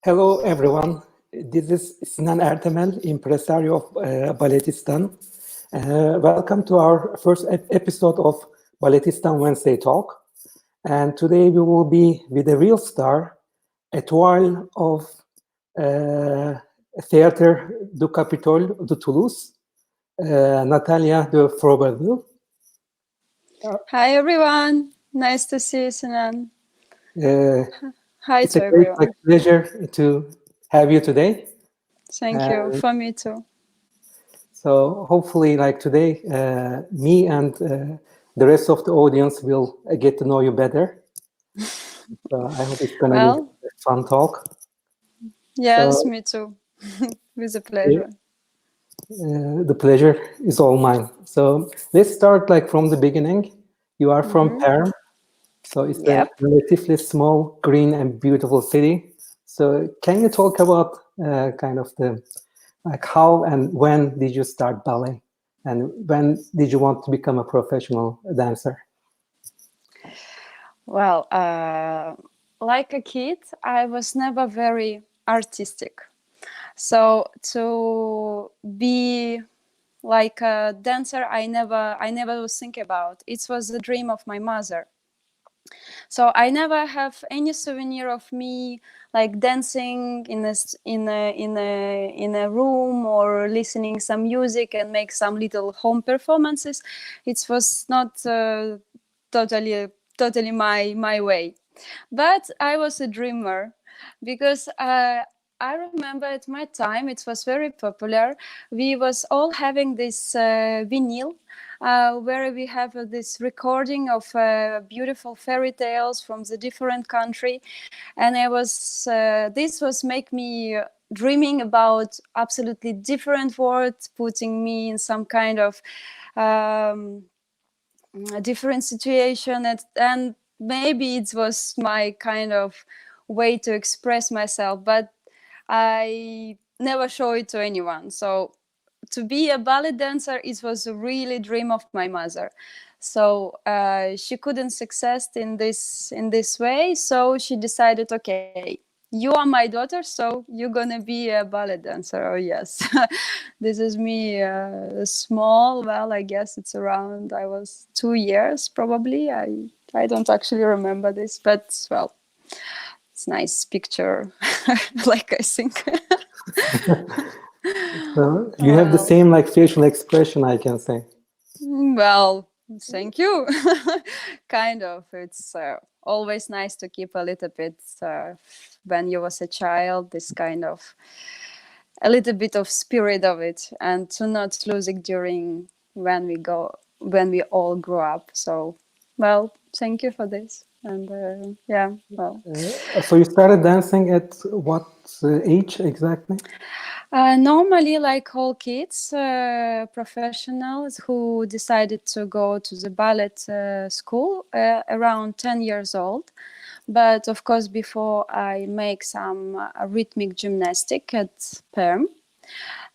Hello, everyone. This is Sinan Ertemel, impresario of Balletistan. Welcome to our first episode of Balletistan Wednesday Talk. And today we will be with a real star, Étoile of Theatre du Capitole de Toulouse, Natalia de Froberville. Hi, everyone. Nice to see you, Sinan. Hi It's to a great everyone. pleasure to have you today. Thank you. For me too. So hopefully, like today, me and the rest of the audience will get to know you better. So I hope it's going to be a fun talk. Yes, me too. With a pleasure. The pleasure is all mine. So let's start like from the beginning. You are from Perm. So it's a relatively small, green and beautiful city. So can you talk about kind of the like how and when did you start ballet, and when did you want to become a professional dancer? Well, like a kid, I was never very artistic. So to be like a dancer, I never was thinking about. It was the dream of my mother. So I never have any souvenir of me like dancing in a room or listening some music and make some little home performances. It was not totally my way. But I was a dreamer because I remember at my time it was very popular. We was all having this vinyl where we have this recording of beautiful fairy tales from the different country, and I was this was make me dreaming about absolutely different words, putting me in some kind of different situation, and maybe it was my kind of way to express myself, but I never show it to anyone. So to be a ballet dancer, it was a really dream of my mother. So she couldn't succeed in this way. So she decided, okay, you are my daughter, so you're gonna be a ballet dancer. Oh yes, this is me small. Well, I guess it's around, I was 2 years probably. I don't actually remember this, but well, it's nice picture. Like I think. So you have the same like facial expression, I can say. Well, thank you. Kind of. It's always nice to keep a little bit when you was a child, this kind of a little bit of spirit of it, and to not lose it during when we all grow up. So, well, thank you for this. And yeah, well. So you started dancing at what age exactly? Normally, like all kids, professionals who decided to go to the ballet school around 10 years old. But of course, before I make some rhythmic gymnastic at Perm.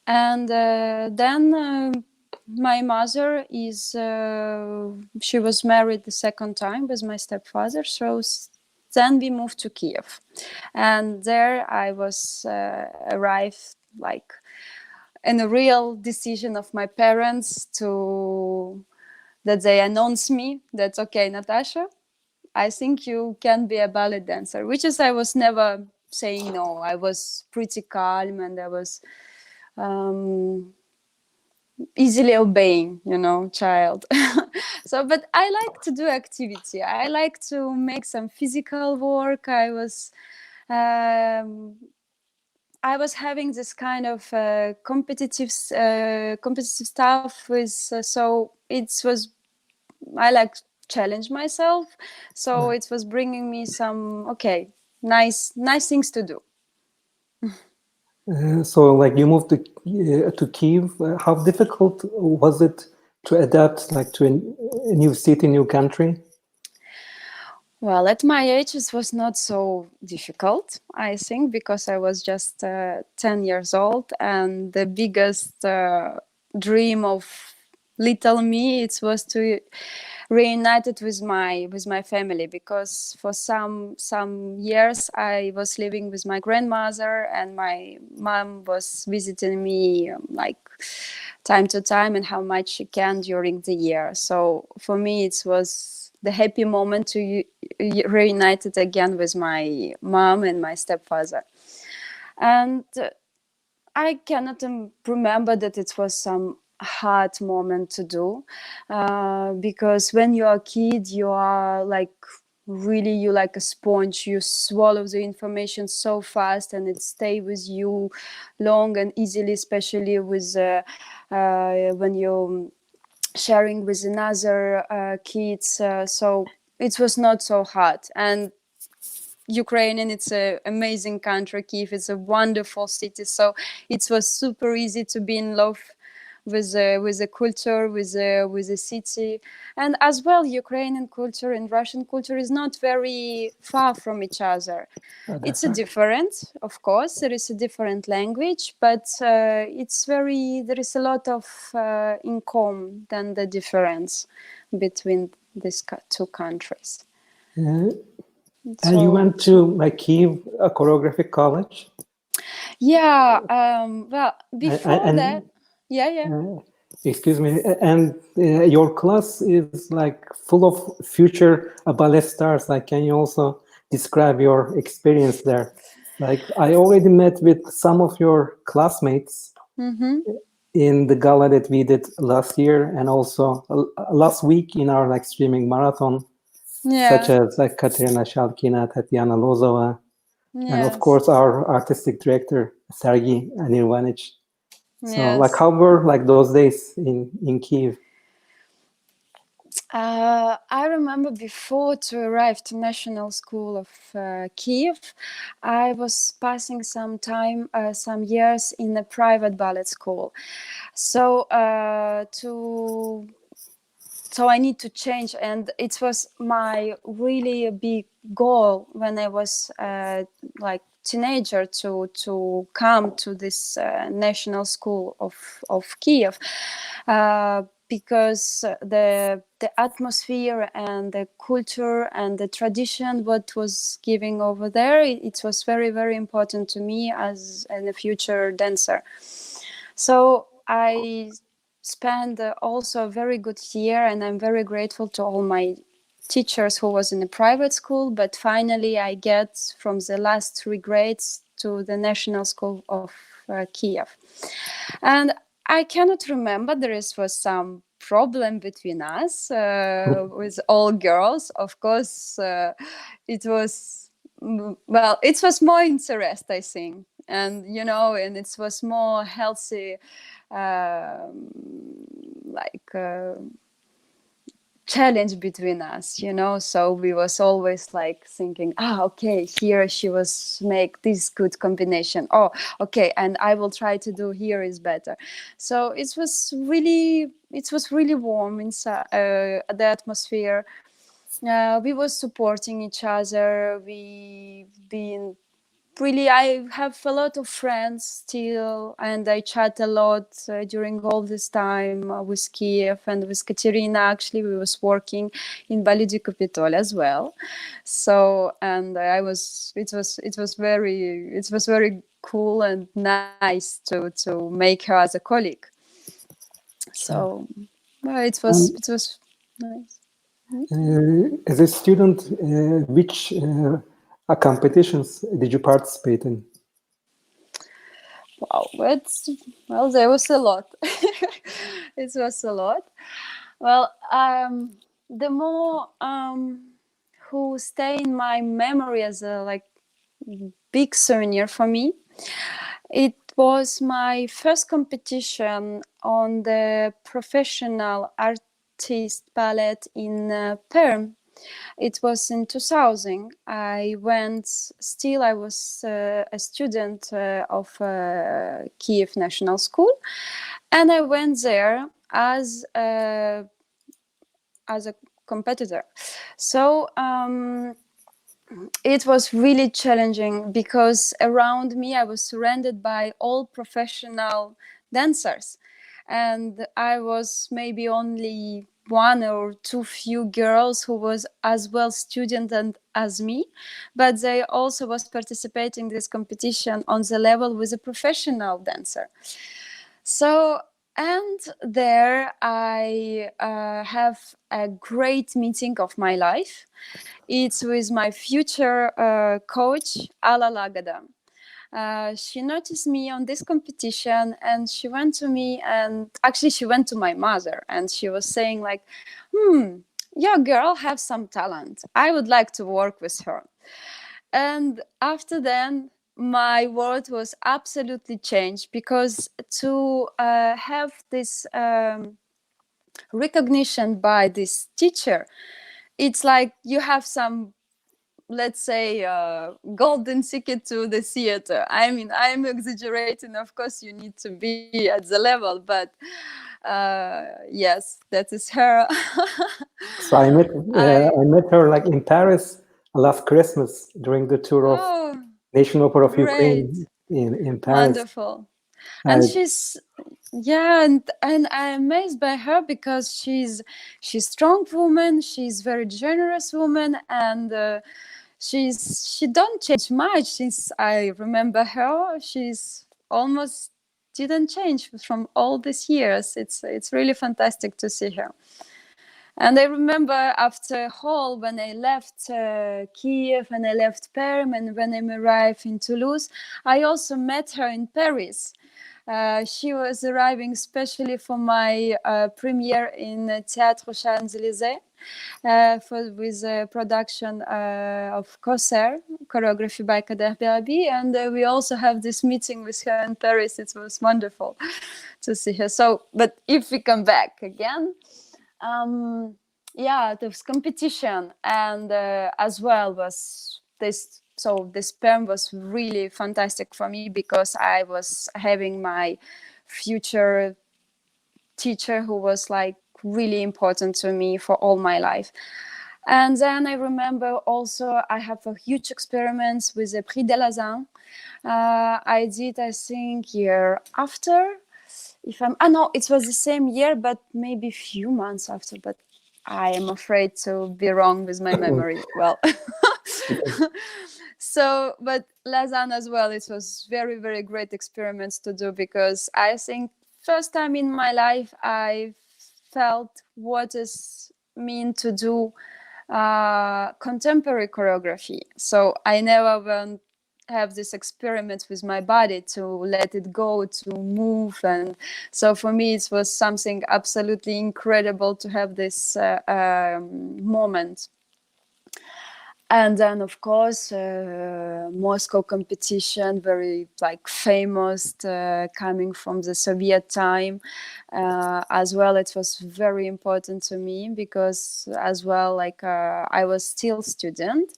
And then my mother she was married the second time with my stepfather. So then we moved to Kiev. And there I was arrived like in a real decision of my parents that they announced me that, okay, Natasha, I think you can be a ballet dancer, which is I was never saying no. I was pretty calm and I was easily obeying, child. So, but I like to do activity. I like to make some physical work. I was having this kind of competitive stuff with, so it was, I like challenge myself. So it was bringing me some, nice things to do. So like you moved to Kiev. How difficult was it to adapt like to a new city, new country? Well, at my age, it was not so difficult, I think, because I was just 10 years old, and the biggest dream of little me, it was to reunited with my family, because for some years I was living with my grandmother, and my mom was visiting me like time to time and how much she can during the year. So for me it was the happy moment to reunited again with my mom and my stepfather. And I cannot remember that it was some hard moment to do, because when you are a kid, you are like really, you like a sponge. You swallow the information so fast, and it stays with you long and easily, especially with when you're sharing with another kids. So it was not so hard. And Ukrainian, it's an amazing country. Kiev is a wonderful city, so it was super easy to be in love with the culture, with the city. And as well, Ukrainian culture and Russian culture is not very far from each other. It's a different, of course, there is a different language, but there is a lot of in common than the difference between these two countries. And you went to like Kiev, a choreographic college? Yeah, well, before that, yeah. Excuse me, and your class is like full of future ballet stars. Like, can you also describe your experience there? Like, I already met with some of your classmates in the gala that we did last year, and also last week in our like streaming marathon, such as like Katerina Shalkina, Tatiana Lozova, and of course our artistic director Sergey Anirvanich. So like how were like those days in Kiev? I remember before to arrive to National School of Kiev, I was passing some time, some years in a private ballet school. So so I need to change, and it was my really big goal when I was like teenager to come to this national school of Kiev, because the atmosphere and the culture and the tradition what was giving over there, it was very, very important to me as a future dancer. So I spent also a very good year, and I'm very grateful to all my teachers who was in a private school, but finally I get from the last 3 grades to the National School of Kiev. And I cannot remember there was some problem between us with all girls. Of course, it was more interest, I think, and and it was more healthy, challenge between us, so we was always like thinking, okay, here she was make this good combination, okay, and I will try to do here is better. So it was really warm inside the atmosphere. We was supporting each other. We been really, I have a lot of friends still, and I chat a lot during all this time with Kiev and with Katerina. Actually, we was working in Ballet du Capitole as well. So, and it was very cool and nice to make her as a colleague. So, it was nice. As a student, which competitions did you participate in? Wow, there was a lot. It was a lot. Well, the more who stay in my memory as a big souvenir for me, it was my first competition on the professional artist ballet in Perm. It was in 2000. I was a student of Kiev National School, and I went there as a competitor. So it was really challenging, because around me I was surrounded by all professional dancers, and I was maybe only one or two few girls who was as well student and as me, but they also was participating in this competition on the level with a professional dancer. So, and there I have a great meeting of my life. It's with my future coach, Ala Lagada. She noticed me on this competition, and she went to me, and actually she went to my mother, and she was saying like, your girl has some talent. I would like to work with her. And after then, my world was absolutely changed, because to have this recognition by this teacher, it's like you have some, let's say, golden ticket to the theater. I mean, I'm exaggerating, of course you need to be at the level, but yes, that is her. So I met her like in Paris last Christmas during the tour of National Opera of Great. Ukraine in Paris. Wonderful. And she's, yeah, and I'm amazed by her, because she's strong woman, she's very generous woman, and she don't change much since I remember her. She's almost didn't change from all these years. It's really fantastic to see her. And I remember after Hall, when I left Kiev and I left Perm, and when I arrived in Toulouse, I also met her in Paris. She was arriving especially for my premiere in Théâtre Champs-Élysées with a production of Corsair, choreography by Kader Berabi. And we also have this meeting with her in Paris. It was wonderful to see her. So, but if we come back again, yeah, this competition, and as well was this. So this Perm was really fantastic for me, because I was having my future teacher who was like really important to me for all my life. And then I remember also I have a huge experiments with the Prix de Lazin. I did, I think, year after. If I'm, no, it was the same year, but maybe a few months after. But I am afraid to be wrong with my memory. Well, so, but Lausanne as well, it was very, very great experiments to do, because I think first time in my life I felt what is mean to do contemporary choreography. So I never went have this experiment with my body to let it go, to move. And so for me it was something absolutely incredible to have this moment. And then of course Moscow competition, very like famous, coming from the Soviet time as well. It was very important to me, because as well, like I was still student,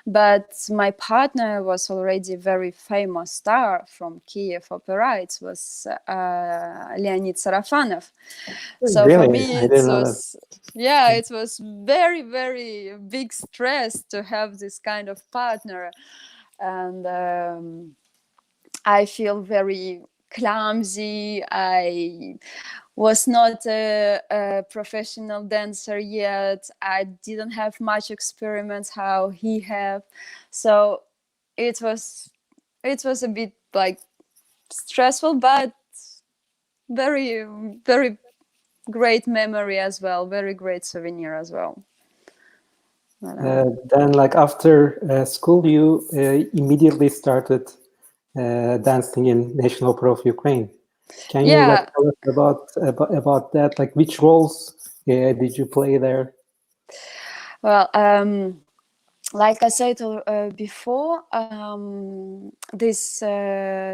but my partner was already a very famous star from Kiev Opera. It was Leonid Sarafanov. So really? for me, it was, yeah, it was very, very big stress to have this kind of partner. And I feel very clumsy. I was not a professional dancer yet. I didn't have much experiments how he have. So it was a bit like stressful, but very, very great memory as well. Very great souvenir as well. Then, like after school, you immediately started dancing in National Opera of Ukraine. Can you like tell us about that? Like which roles did you play there? Well, like I said before, this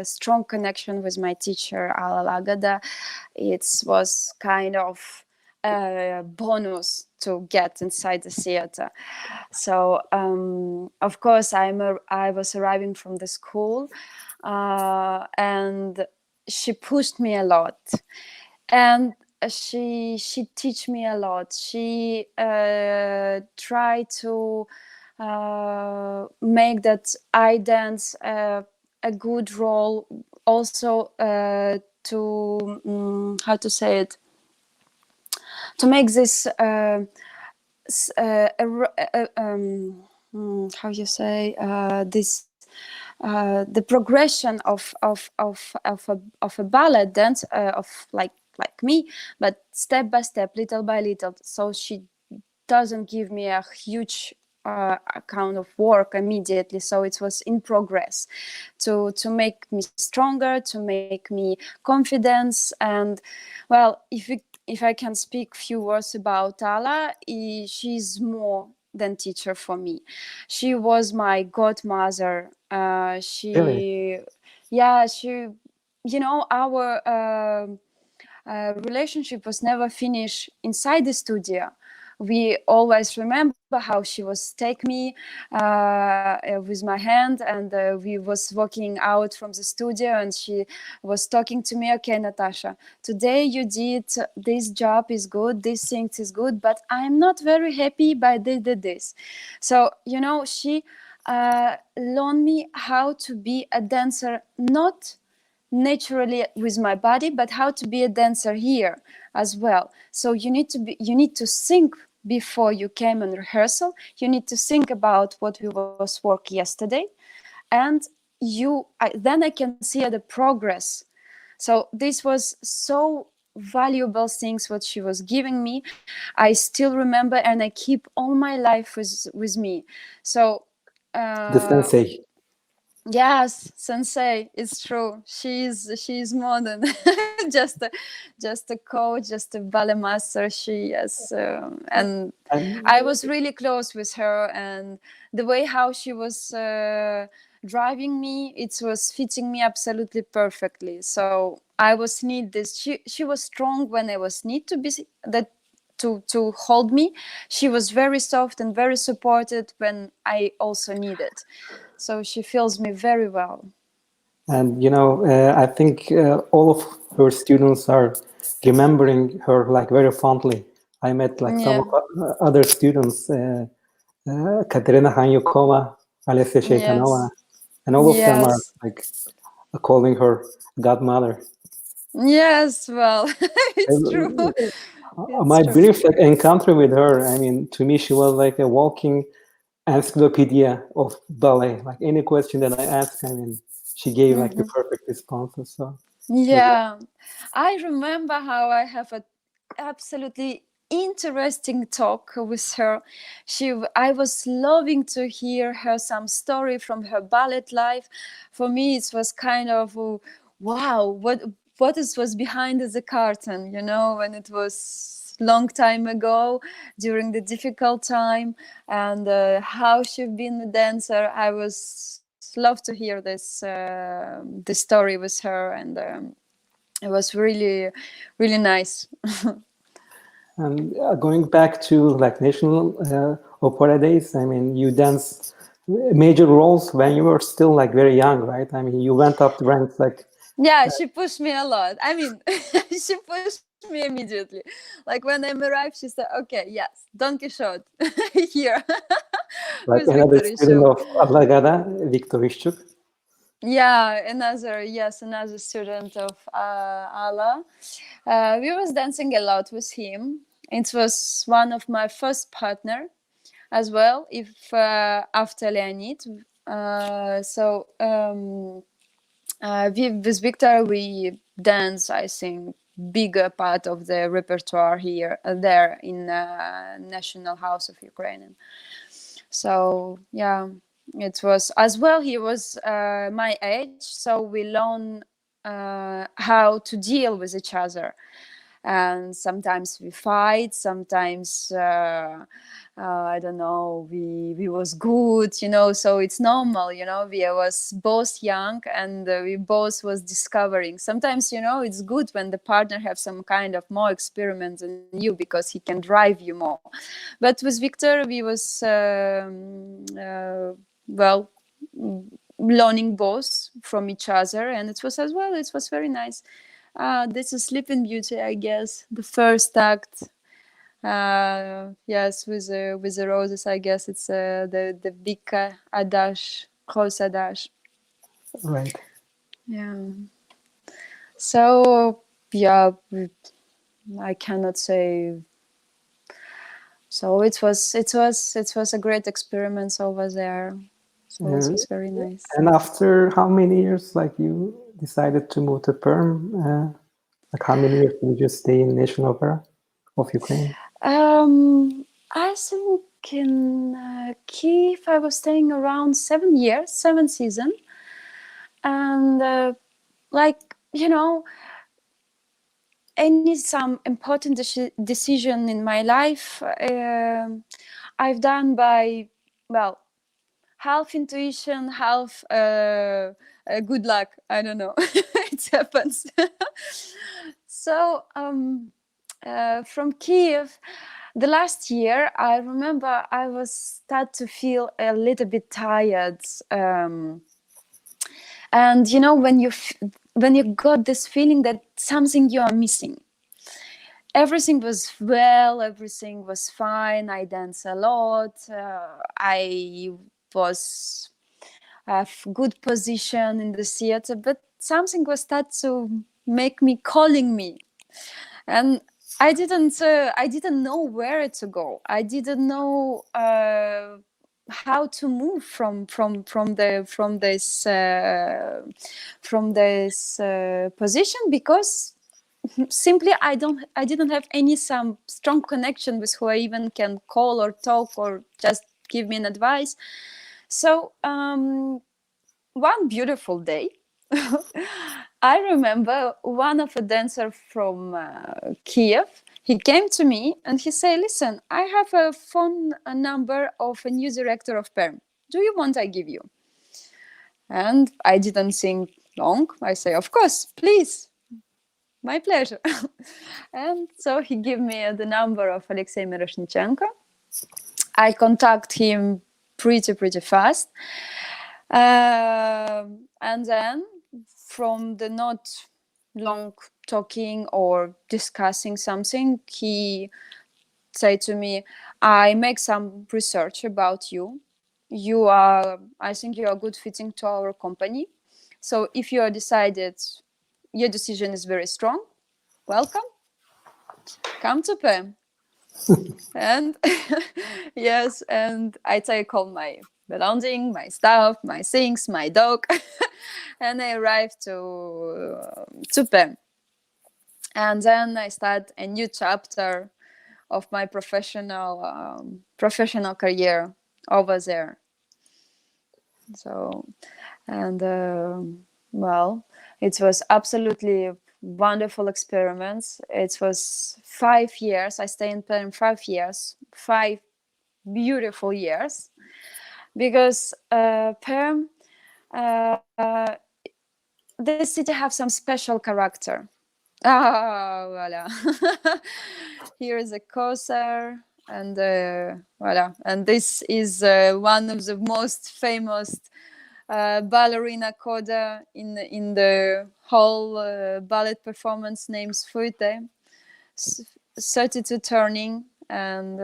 strong connection with my teacher, Ala Lagada, it was kind of a bonus to get inside the theater. So, of course, I was arriving from the school, and she pushed me a lot. And she teach me a lot. She tried to make that I dance a good role, also to how to say it, to make this how you say this the progression of a ballet dance of like me, but step by step, little by little. So she doesn't give me a huge account of work immediately, so it was in progress to make me stronger, to make me confidence. And well, if I can speak few words about Ala, she's more than teacher for me. She was my godmother. Really? She our relationship was never finished inside the studio. We always remember how she was take me with my hand, and we was walking out from the studio, and she was talking to me. Okay, Natasha, today you did this job is good, this thing is good, but I'm not very happy by this. So she learned me how to be a dancer, not naturally with my body, but how to be a dancer here as well. So you need to think before you came on rehearsal. You need to think about what we was work yesterday, and then I can see the progress. So this was so valuable things what she was giving me. I still remember, and I keep all my life with me. So The sensei. yes, sensei, it's true. She's more than just a coach, just a ballet master. She is, and And I was really close with her, and the way how she was driving me, it was fitting me absolutely perfectly. So I was need this. She was strong when I was need to be that to hold me. She was very soft and very supported when I also needed. So she feels me very well. I think all of her students are remembering her like very fondly. I met like some Yeah. of other students, Katerina Hanyukova, Alessia Sheitanova, Yes. and all of them are Yes. like calling her godmother. Yes. Well, it's true. It's My true. brief like encounter with her, I mean, to me, she was like a walking encyclopedia of ballet. Like any question that I asked, I mean, she gave like the perfect responses. So it was Yeah. I remember how I have a absolutely interesting talk with her. I was loving to hear her some story from her ballet life. For me, it was kind of wow, was behind the curtain, when it was long time ago during the difficult time, and how she been a dancer. I was love to hear this story with her, and it was really really nice. And going back to like national opera days, I mean, you danced major roles when you were still like very young, right? I mean, you went up the ranks like Yeah, she pushed me a lot. I mean, she pushed me immediately. Like when I arrived, she said, okay, yes, Don Quixote here with another Victor student Issue. of Adlagada, Victor Ishchuk. Yeah, another student of Allah. We was dancing a lot with him. It was one of my first partner as well, if after Leonid. With Victor, we dance, I think, bigger part of the repertoire here, there in National House of Ukraine. So yeah, it was as well. He was my age, so we learn how to deal with each other. And sometimes we fight, sometimes I don't know, we was good, so it's normal, we was both young, and we both was discovering. Sometimes, it's good when the partner have some kind of more experiments than you, because he can drive you more. But with Victor, we was well, learning both from each other, and it was very nice. This is Sleeping Beauty, I guess. The first act. Yes, with the roses. I guess it's the big adage, rose adage. Right. Yeah. So yeah, I cannot say. So it was a great experiment over there. So it was very nice. And after how many years, like you decided to move to Perm? Like how many years did you stay in National Opera of Ukraine? I think in Kiev I was staying around 7 years, 7 seasons, and like any some important decision in my life I've done by, well, half intuition, half good luck. I don't know. It happens. So from Kiev, the last year, I remember I was start to feel a little bit tired. And when you got this feeling that something you are missing. Everything was well, everything was fine. I danced a lot. I was have good position in the theater, but something was start to make me calling me, and I didn't know where to go. I didn't know how to move from this position, because simply I didn't have any some strong connection with who I even can call or talk or just give me an advice. So one beautiful day, I remember one of a dancer from Kiev. He came to me and he said, "Listen, I have a phone number of a new director of Perm. Do you want I give you?" And I didn't think long. I say, "Of course, please. My pleasure." And so he gave me the number of Alexei Miroshnichenko. I contact him pretty fast. And then from the not long talking or discussing something, he said to me, "I make some research about you. I think you are good fitting to our company. So if you are decided, your decision is very strong, welcome, come to Perm." And yes, and I take all my belonging, my stuff, my things, my dog, and I arrived to Perm. And then I start a new chapter of my professional career over there. So, and well, it was absolutely wonderful experiments. It was 5 years. I stayed in Perm 5 years, 5 beautiful years, because Perm, the city have some special character. Ah, voila. Here is a Corsair, and voila. And this is one of the most famous ballerina coda in the whole ballet performance, named Fuite, 32 turning, and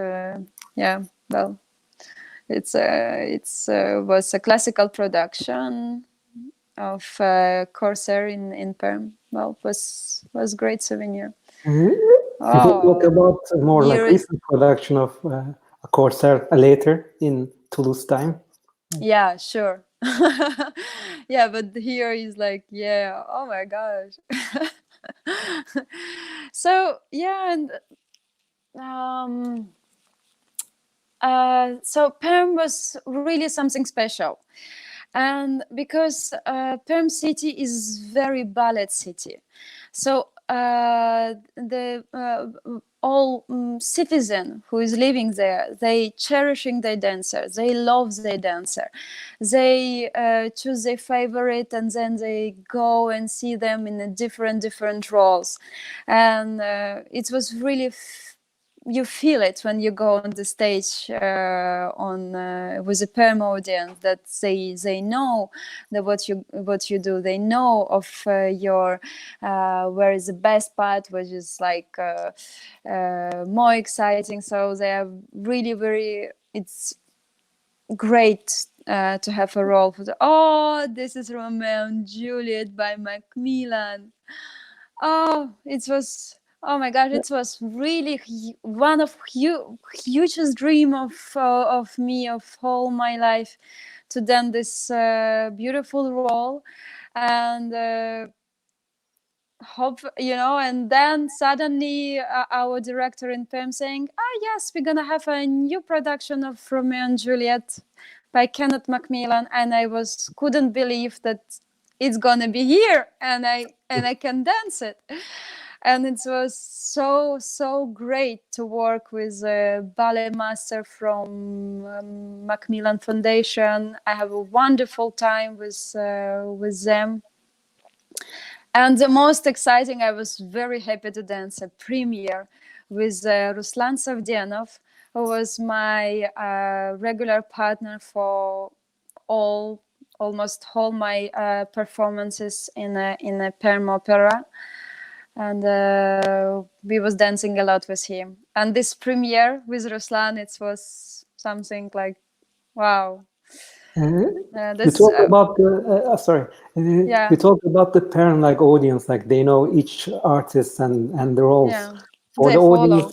yeah, well, it's was a classical production of Corsair in Perm. Well, was great souvenir. What about more like Here- recent production of a Corsair later in Toulouse time? Yeah, sure. Yeah, but here is like, yeah, oh my gosh. So yeah, and so Perm was really something special, and because Perm city is very ballet city, so the all citizen who is living there, they cherishing their dancer, they love their dancer, they choose their favorite, and then they go and see them in a different roles, and it was really you feel it when you go on the stage on with a Perm audience, that they know that what you do, they know of your where is the best part, which is like more exciting. So they are really very, it's great to have a role for this is Romeo and Juliet by Macmillan. Oh, it was Oh my God, it was really one of hugest dream of me of all my life to dance this beautiful role, and hope, and then suddenly our director in Perm saying, yes, we're gonna have a new production of Romeo and Juliet by Kenneth Macmillan, and I couldn't believe that it's gonna be here, and I can dance it. And it was so great to work with a ballet master from Macmillan Foundation. I have a wonderful time with them. And the most exciting, I was very happy to dance a premiere with Ruslan Savdenov, who was my regular partner for almost all my performances in a Perm opera. And we was dancing a lot with him. And this premiere with Ruslan, it was something like, wow. We talk about the sorry. Yeah. We talk about the parent like audience, like they know each artist and the roles. Yeah, For they the follow.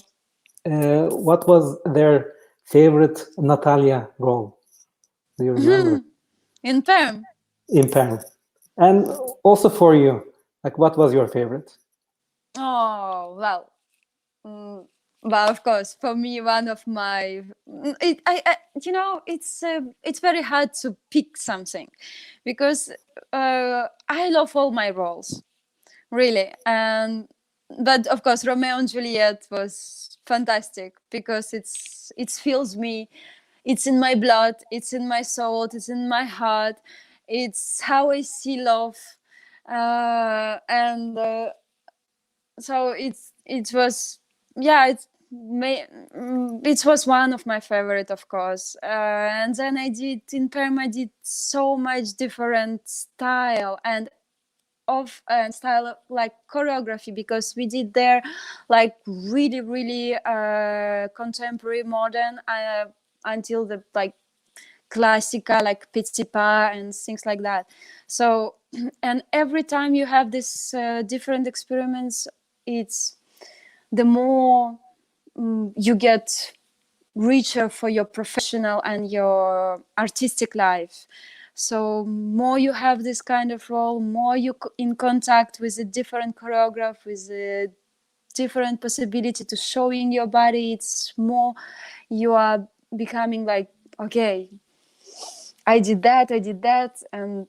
audience, what was their favorite Natalia role? Do you remember? In Perm. In parent, and also for you, like what was your favorite? Oh well, but of course, for me, one of my it's very hard to pick something, because I love all my roles, really. And but of course, Romeo and Juliet was fantastic because it fills me. It's in my blood. It's in my soul. It's in my heart. It's how I see love, and so it was, yeah, it was one of my favorite, of course. And then I did in Perm, I did so much different style and style of, like, choreography, because we did there like really contemporary modern, until the like classica, like petit pas and things like that. So and every time you have this different experiments, it's the more you get richer for your professional and your artistic life. So more you have this kind of role, more you in contact with a different choreograph, with a different possibility to showing your body, it's more you are becoming like, okay, I did that, and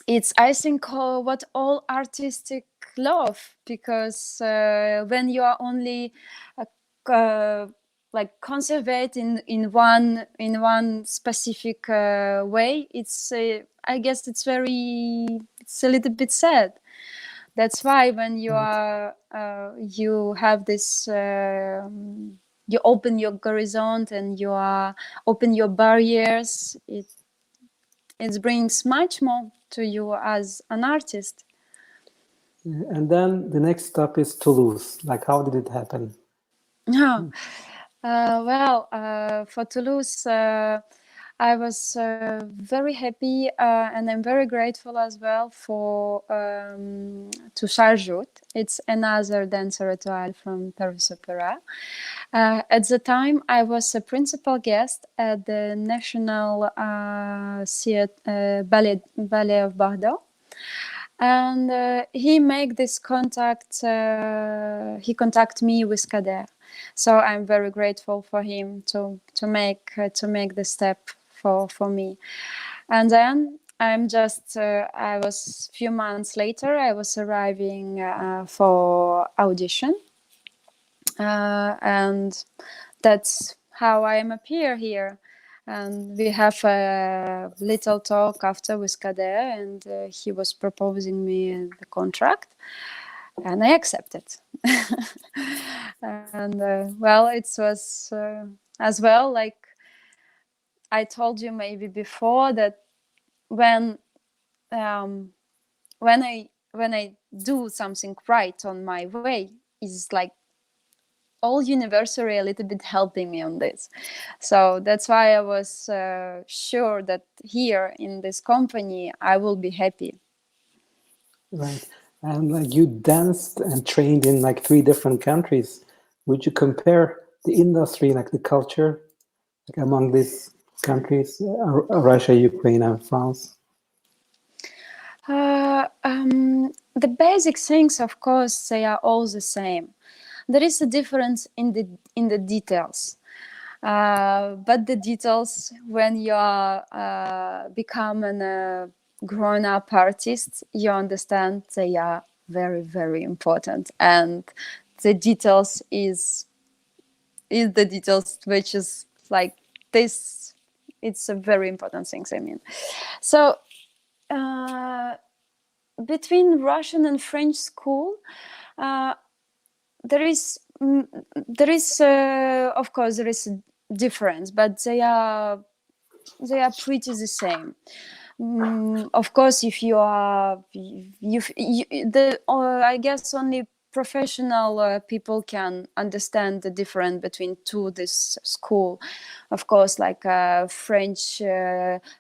it's, I think, what all artistic love, because when you are only like conservate in one specific way, it's I guess it's a little bit sad. That's why when you are you have this you open your horizon and you are open your barriers, it brings much more to you as an artist. And then the next stop is Toulouse. Like, how did it happen? For Toulouse, I was very happy, and I'm very grateful as well for to Charjout. It's another dancer Étoile from Paris Opera. At the time, I was a principal guest at the National Ballet of Bordeaux. And he make this contact. He contact me with Kader, so I'm very grateful for him to make the step for me. And then I'm just I was few months later. I was arriving for audition, and that's how I am appear here. And we have a little talk after with Kader, and he was proposing me the contract, and I accepted. And it was as well, like I told you maybe before, that when I do something right on my way, is like all universally a little bit helping me on this. So that's why I was sure that here in this company I will be happy. Right. and like you danced and trained in like 3 different countries. Would you compare the industry, like the culture, like among these countries, Russia, Ukraine, and France? The basic things, of course, they are all the same. There is a difference in the details. But the details, when you are become a grown-up artist, you understand they are very, very important. And the details is the details, which is like this. It's a very important thing, I mean. So between Russian and French school, there is of course there is a difference, but they are pretty the same. Of course, if you are I guess only professional people can understand the difference between this school. Of course, like French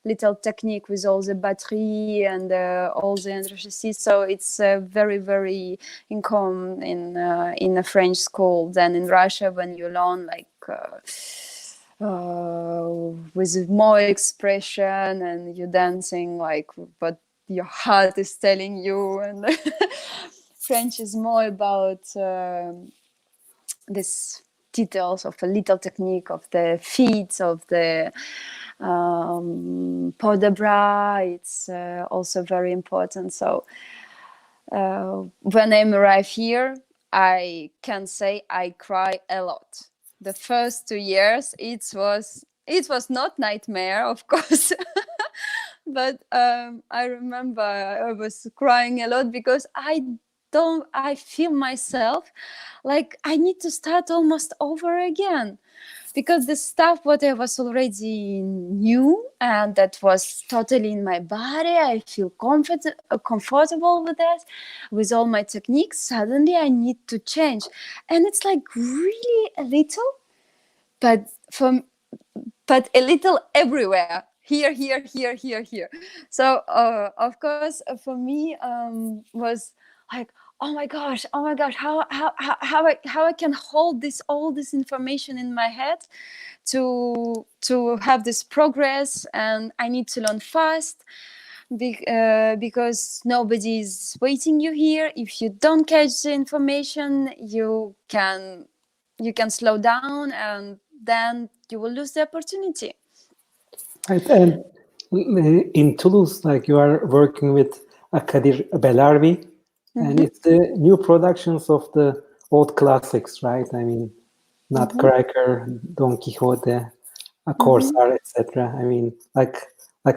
little technique with all the batterie and all the intricacies. So it's very, very common in a French school than in Russia, when you learn like with more expression, and you're dancing like what your heart is telling you. And French is more about this details of a little technique of the feet, of the port de bras. It's also very important. So when I arrive here, I can say I cry a lot. The first 2 years, it was not nightmare, of course. But I remember I was crying a lot because I feel myself like I need to start almost over again, because the stuff what I was already knew and that was totally in my body, I feel comfortable with that, with all my techniques. Suddenly I need to change, and it's like really a little, but a little everywhere. Here. So of course, for me, was like, oh my gosh, how I can hold all this information in my head to have this progress, and I need to learn fast. Because nobody is waiting you here. If you don't catch the information, you can slow down, and then you will lose the opportunity. Right. And in Toulouse, like you are working with Akadir Belarbi, and it's the new productions of the old classics, right? I mean, Nutcracker, Don Quixote, A Corsair, etc. I mean, like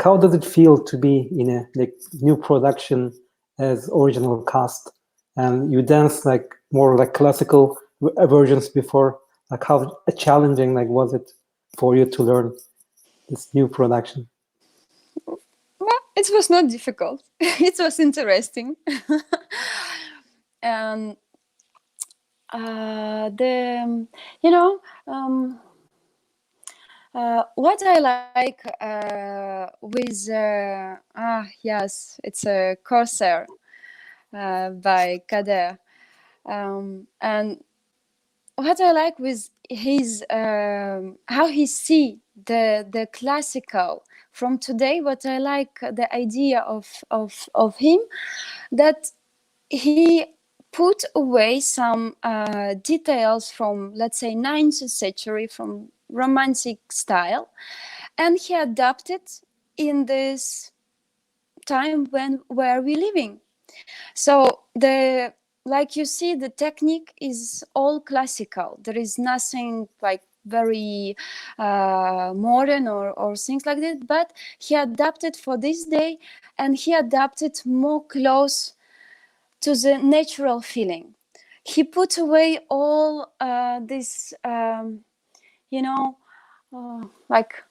how does it feel to be in a like new production as original cast, and you dance like more like classical versions before? Like how challenging like was it for you to learn this new production? Well, it was not difficult. It was interesting. And the you know what I like with yes, it's a Corsair by Kader, and what I like with his how he see the classical from today. What I like the idea of him, that he put away some details from, let's say, 19th century, from romantic style, and he adapted in this time where we're living. So like you see, the technique is all classical. There is nothing like very modern or things like that, but he adapted for this day, and he adapted more close to the natural feeling. He put away all this, like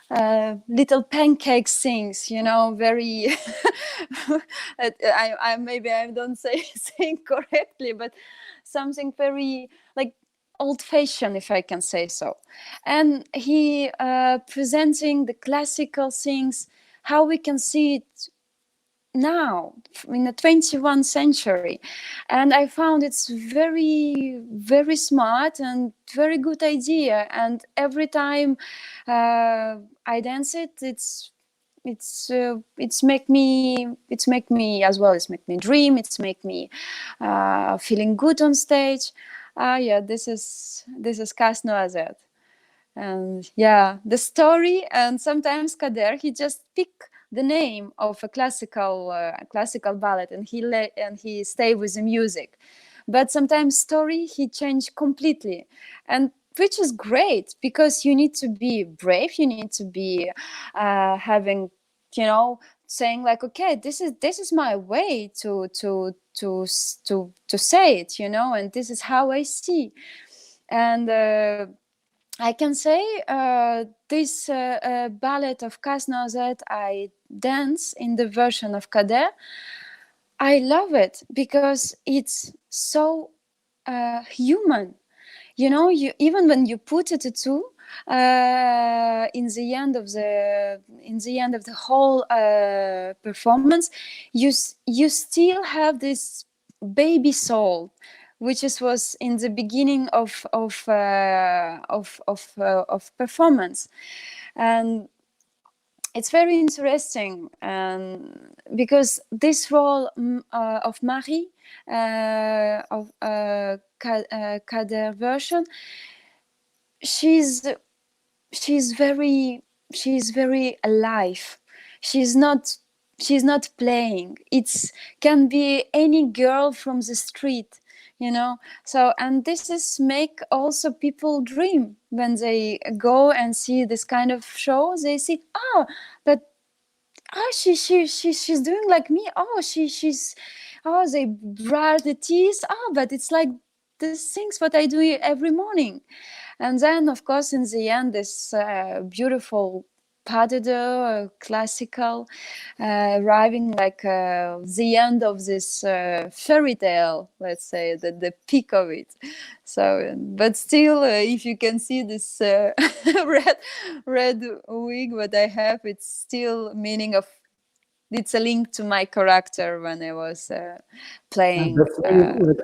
little pancake things, very. I maybe I don't saying correctly, but something very like old-fashioned, if I can say so. And he presenting the classical things, how we can see it now in the 21st century, and I found it's very, very smart and very good idea. And every time I dance it, it's make me as well, it's make me dream, it's make me feeling good on stage. Yeah, this is Casse-Noisette. And yeah, the story, and sometimes Kader, he just pick the name of a classical ballet, and he stay with the music. But sometimes story he changed completely, and which is great, because you need to be brave, you need to be having, saying like, okay, this is my way to say it, and this is how I see. And I can say this ballet of Casse-Noisette I dance in the version of Kader. I love it because it's so human. You even when you put it to in the end of the whole performance, you still have this baby soul, which was in the beginning of performance. And it's very interesting, because this role of Marie, of Kader version, she's very alive. She's not playing. It's can be any girl from the street, so. And this is make also people dream when they go and see this kind of show. They see, but she's doing like me. She's they brush the teeth. But it's like the things what I do every morning. And then, of course, in the end, this beautiful pas de deux, classical, arriving like the end of this fairy tale, let's say, the peak of it. So, but still, if you can see this red wig what I have, it's still meaning of. It's a link to my character when I was playing. That's very like,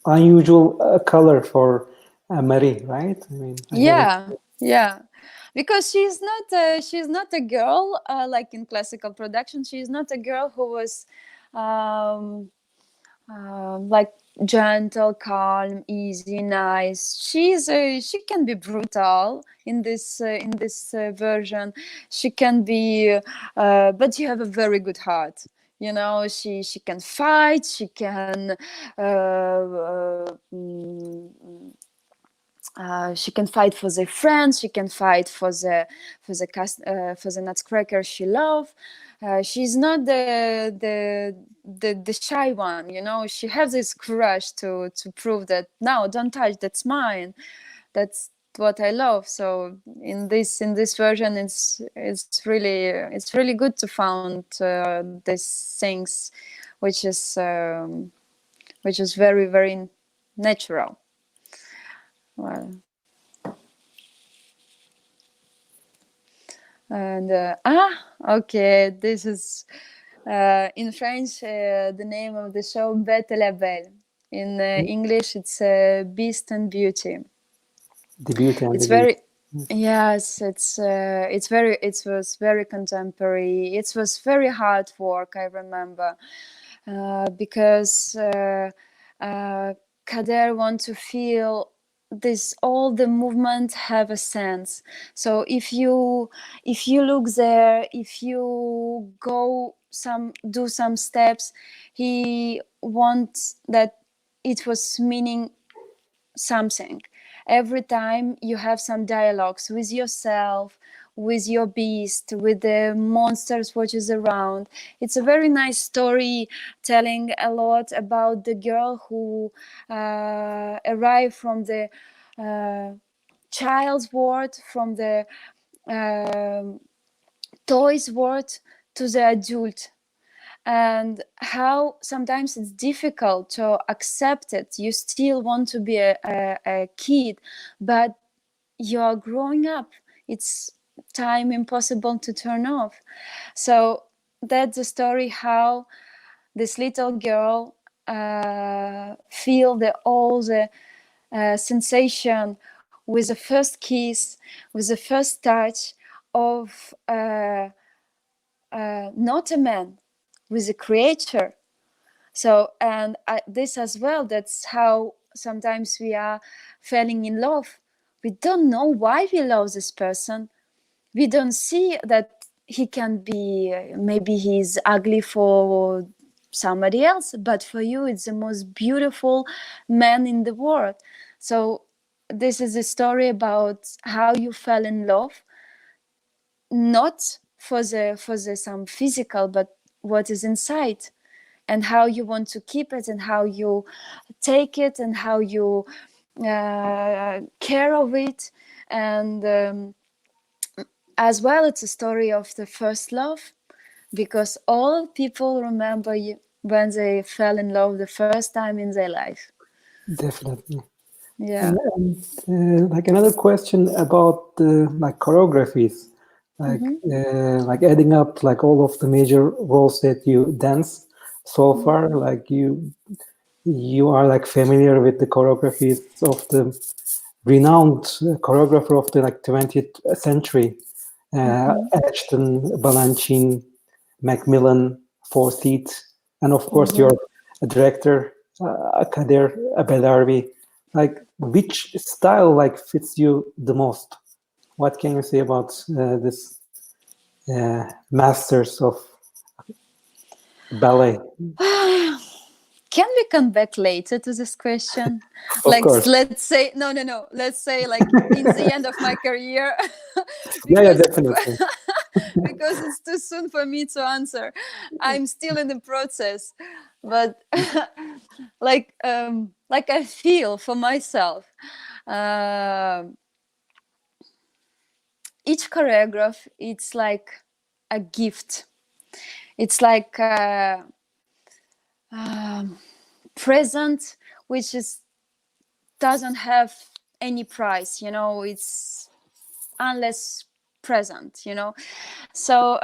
unusual color for Marie, right? I mean, I never. Yeah, because she's not a girl like in classical production. She's not a girl who was um, like gentle, calm, easy, nice. She can be brutal in this version. She can be, but you have a very good heart. She can fight. She can. She can fight for the friends. She can fight for the Nutcracker she loves. She's not the shy one. She has this courage to prove that no, don't touch. That's mine. That's what I love. So in this version, it's really good to find these things, which is very, very natural. Well, and okay, this is in French the name of the show, Bête et la Belle. In English, it's Beast and Beauty. The beauty and It's the beauty. very Yes, it was very contemporary. It was very hard work, I remember, because Kader want to feel this all the movement have a sense. So if you look there, if you do some steps, he wants that it was meaning something. Every time you have some dialogues with yourself, with your beast, with the monsters which is around. It's a very nice story, telling a lot about the girl who arrived from the child's world, from the toys world to the adult, and how sometimes it's difficult to accept it. You still want to be a kid, but you are growing up. It's time impossible to turn off. So that's the story how this little girl feel all the sensation with the first kiss, with the first touch of not a man, with a creature. So, and this as well, that's how sometimes we are falling in love. We don't know why we love this person. We don't see that he can be, maybe he's ugly for somebody else, but for you, it's the most beautiful man in the world. So this is a story about how you fell in love, not for the some physical, but what is inside, and how you want to keep it, and how you take it, and how you care of it. And as well, it's a story of the first love, because all people remember you when they fell in love the first time in their life. Definitely. Yeah. Like another question about like choreographies, like adding up like all of the major roles that you dance so far, like you are like familiar with the choreographies of the renowned choreographer of the like 20th century, Ashton, Balanchine, Macmillan, Forsyth, and of course your director, Kader Bedarvi. Like, which style like fits you the most? What can you say about this masters of ballet? Can we come back later to this question? Of course. Let's say no. Let's say like in the end of my career, Yeah, because definitely. because it's too soon for me to answer. I'm still in the process, but like I feel for myself, each choreograph, it's like a gift. It's like a present which doesn't have any price, it's unless present, so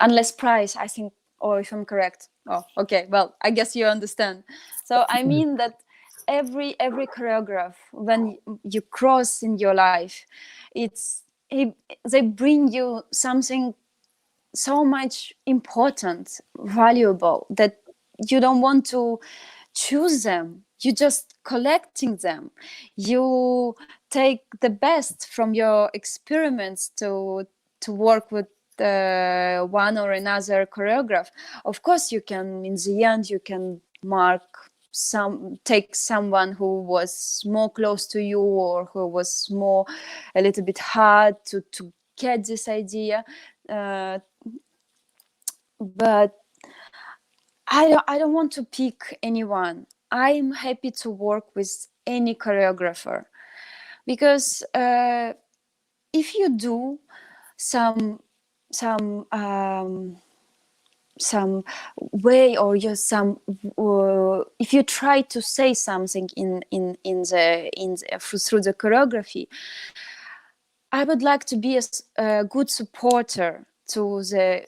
unless price, I think, or if I'm correct. Oh, okay, well, I guess you understand. So I mean that every choreograph, when you cross in your life, they bring you something so much important, valuable, that you don't want to choose them. You just collecting them. You take the best from your experiments to work with one or another choreograph. Of course, you can, in the end, you can take someone who was more close to you, or who was more a little bit hard to get this idea. But I don't want to pick anyone. I'm happy to work with any choreographer, because if you do some way, or just if you try to say something through the choreography, I would like to be a good supporter to the,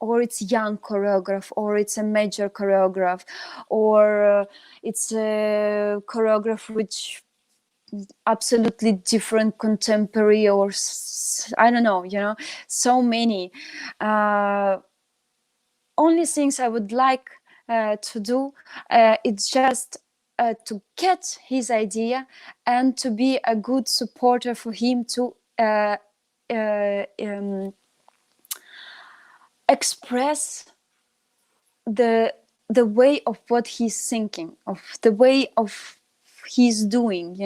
or it's young choreograph, or it's a major choreograph, or it's a choreograph which absolutely different contemporary, or I don't know, so many. Only things I would like to do, it's just to get his idea, and to be a good supporter for him to express the way of what he's thinking, of the way of he's doing,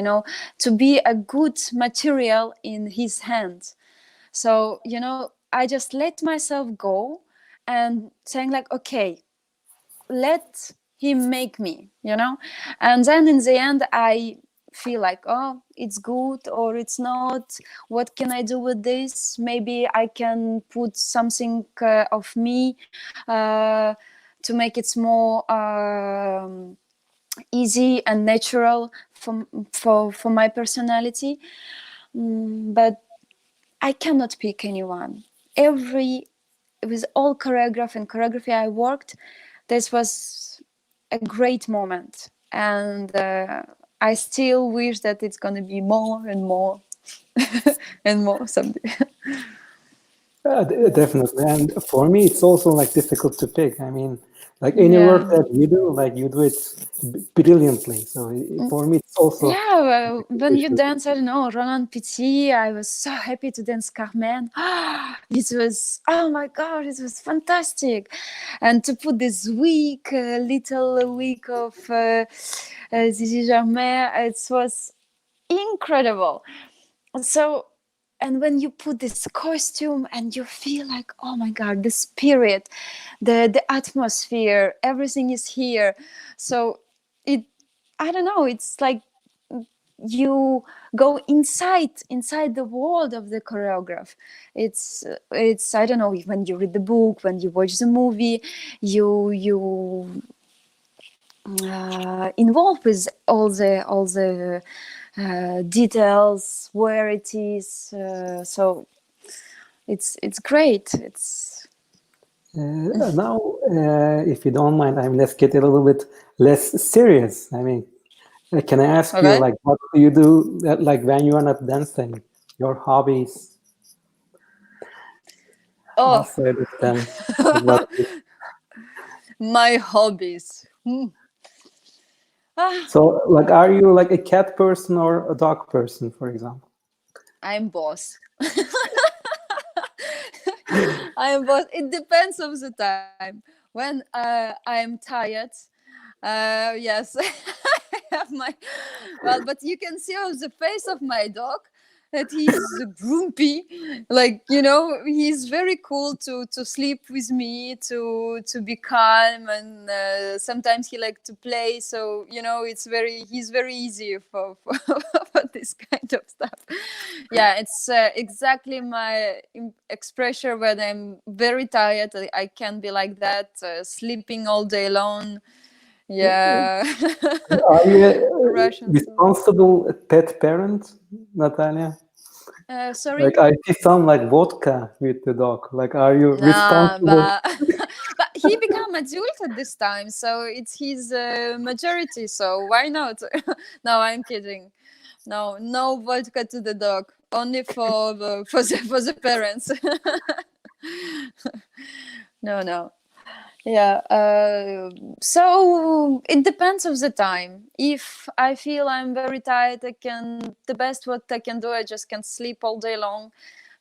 to be a good material in his hands. So, I just let myself go, and saying like, okay, let him make me, and then in the end I feel like, oh, it's good or it's not, what can I do with this, maybe I can put something of me to make it more easy and natural for my personality. But I cannot pick anyone. Every with all choreography I worked, this was a great moment, and I still wish that it's going to be more and more and more someday. Definitely. And for me, it's also like difficult to pick. I mean, like any work Yeah. that you do, like you do it brilliantly. So for me, it's also Yeah, well, an when you issue. dance, I don't know, Roland Petit, I was so happy to dance Carmen. It was, oh my God, it was fantastic. And to put this week, little week of Zizi Germain, it was incredible. So, and when you put this costume and you feel like, oh my God, the spirit, the atmosphere, everything is here. So it, I don't know, it's like you go inside the world of the choreograph. It's I don't know, when you read the book, when you watch the movie, you involved with all the details, where it is. So it's great. It's Now, if you don't mind, I mean, let's get a little bit less serious. I mean, can I ask you, okay. like, what do you do, like, when you are not dancing? Your hobbies Oh, outside of dance? Like, what? my hobbies. Ah, So, like, are you like a cat person or a dog person, for example? I'm boss. I'm boss. It depends of the time. When I'm tired, yes, I have my well, but you can see on the face of my dog that he's grumpy. Like, he's very cool to sleep with me, to be calm, and sometimes he like to play. So he's very easy for this kind of stuff. Yeah, it's exactly my expression when I'm very tired. I can be like that, sleeping all day long. Yeah. Are you a Russian stuff. responsible pet parent, Natalia? Sorry. Like, I see some like vodka with the dog. Like, are you Nah, responsible? but but he become adult at this time, so it's his majority. So why not? No, I'm kidding. No, no vodka to the dog. Only for the parents. No, no. Yeah. So it depends of the time. If I feel I'm very tired, the best what I can do, I just can sleep all day long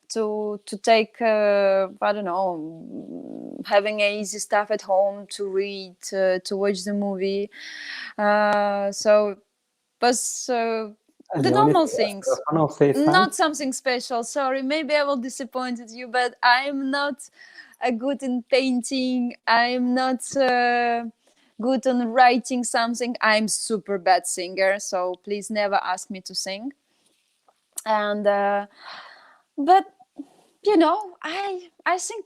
to take I don't know, having a easy stuff at home to read, to watch the movie. So, but And the you need normal to things, fun of safe time. not something special. Sorry, maybe I will disappointed you, but I'm not good in painting. I'm not good on writing something. I'm super bad singer, so please never ask me to sing. And but I think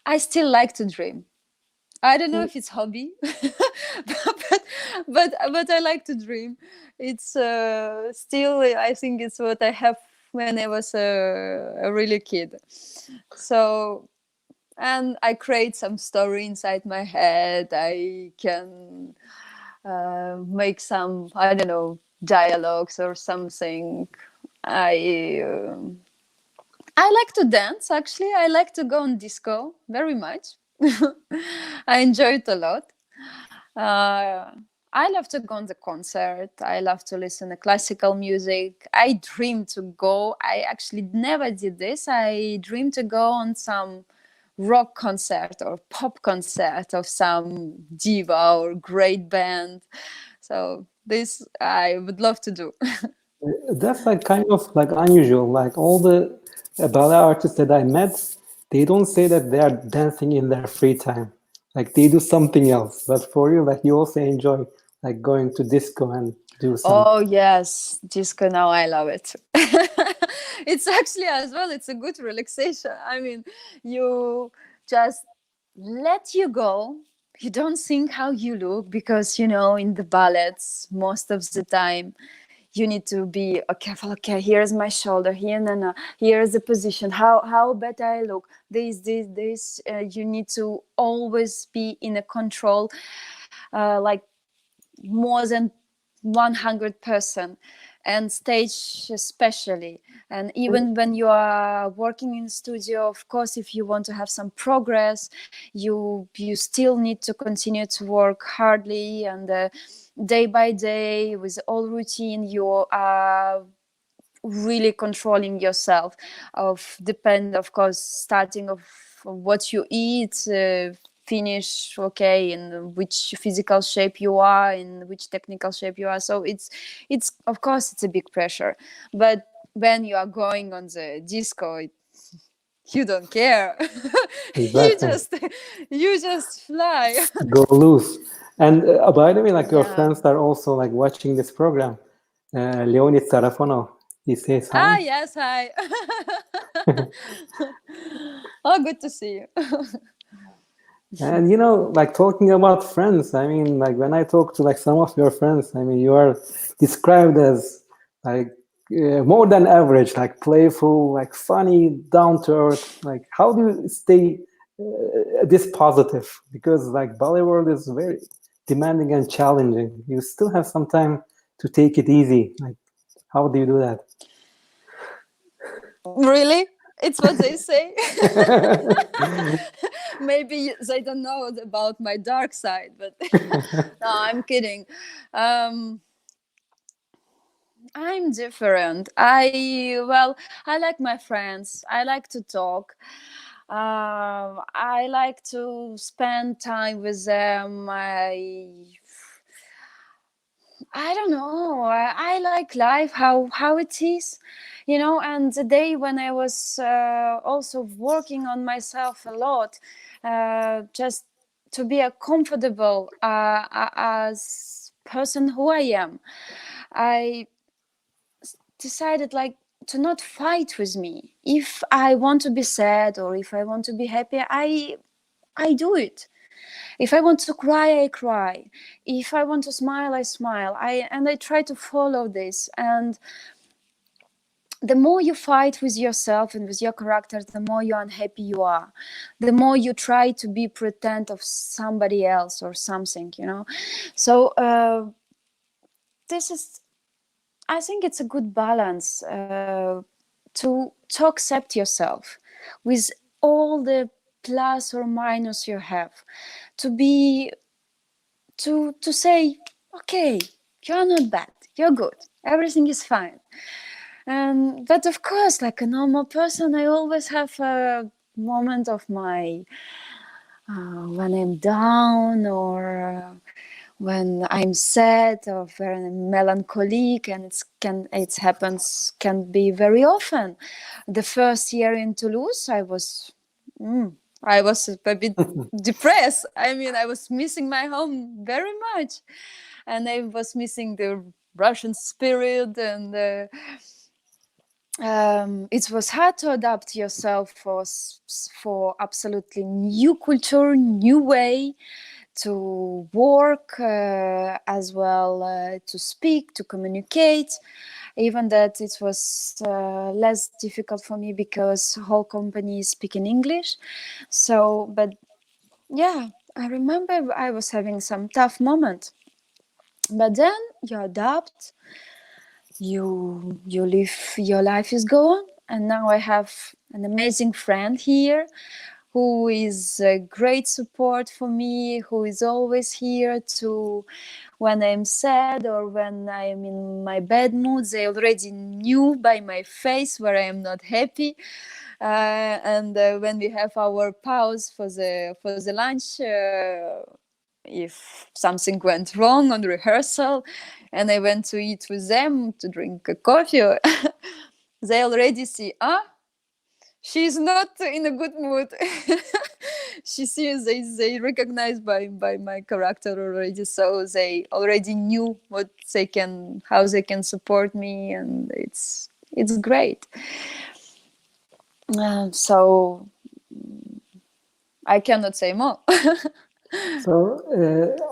I still like to dream. I don't know if it's hobby, but I like to dream. It's still, I think it's what I have when I was a really kid. So, and I create some story inside my head. I can make some, I don't know, dialogues or something. I uh, I like to dance, actually. I like to go on disco very much. I enjoy it a lot. Uh, I love to go on the concert. I love to listen to classical music. I dream to go. I actually never did this. I dream to go on some rock concert or pop concert of some diva or great band. So this I would love to do. That's like kind of like unusual. Like all the ballet artists that I met, they don't say that they are dancing in their free time. Like they do something else. But for you, like you also enjoy like going to disco and do some. Oh yes, disco now I love it. It's actually as well, it's a good relaxation. I mean, you just let you go. You don't think how you look because in the ballets most of the time you need to be careful. Okay, here's my shoulder. Here, no. Here's the position. How better I look. This. You need to always be in a control, like more than 100%, and stage especially. And even when you are working in studio, of course, if you want to have some progress, you still need to continue to work hardly, and day by day with all routine you are really controlling yourself. Depend, of course, starting of what you eat, finish okay in which physical shape you are, in which technical shape you are. So it's of course it's a big pressure, but when you are going on the disco, you don't care. you Exactly. just you just fly. Go loose. And by the way, like your Yeah. friends are also like watching this program. Leonid Sarafonov, he says hi. Yes, hi. Oh, good to see you. And you know, like talking about friends, I mean, like when I talk to like some of your friends, I mean, you are described as like more than average, like playful, like funny, down to earth. Like, how do you stay this positive? Because like ballet world is very demanding and challenging. You still have some time to take it easy. Like, how do you do that? Really? It's what they say. Maybe they don't know about my dark side, but no, I'm kidding. I'm different. I like my friends. I like to talk. I like to spend time with them. I don't know. I like life how it is, And the day when I was also working on myself a lot, just to be a comfortable as person who I am, I decided like to not fight with me. If I want to be sad or if I want to be happy, I do it. If I want to cry, I cry. If I want to smile, I smile. I try to follow this. And the more you fight with yourself and with your character, the more you're unhappy you are. The more you try to be pretend of somebody else or something, So this is, I think it's a good balance to accept yourself with all the plus or minus you have, to say, okay, you're not bad, you're good, everything is fine. But of course, like a normal person, I always have a moment of my when I'm down, or when I'm sad or very melancholic, and it happens can be very often. The first year in Toulouse, I was a bit depressed. I mean, I was missing my home very much, and I was missing the Russian spirit, and it was hard to adapt yourself for absolutely new culture, new way to work, as well, to speak, to communicate. Even that it was less difficult for me because whole company speak in English. So, but yeah, I remember I was having some tough moment. But then you adapt, you live, your life is going. And now I have an amazing friend here who is a great support for me, who is always here to, when I'm sad or when I'm in my bad mood, they already knew by my face where I am not happy. And when we have our pause for the lunch, if something went wrong on rehearsal and I went to eat with them to drink a coffee, they already see, she's not in a good mood. She sees, they recognize by my character already, so they already knew how they can support me, and it's great. So I cannot say more. So,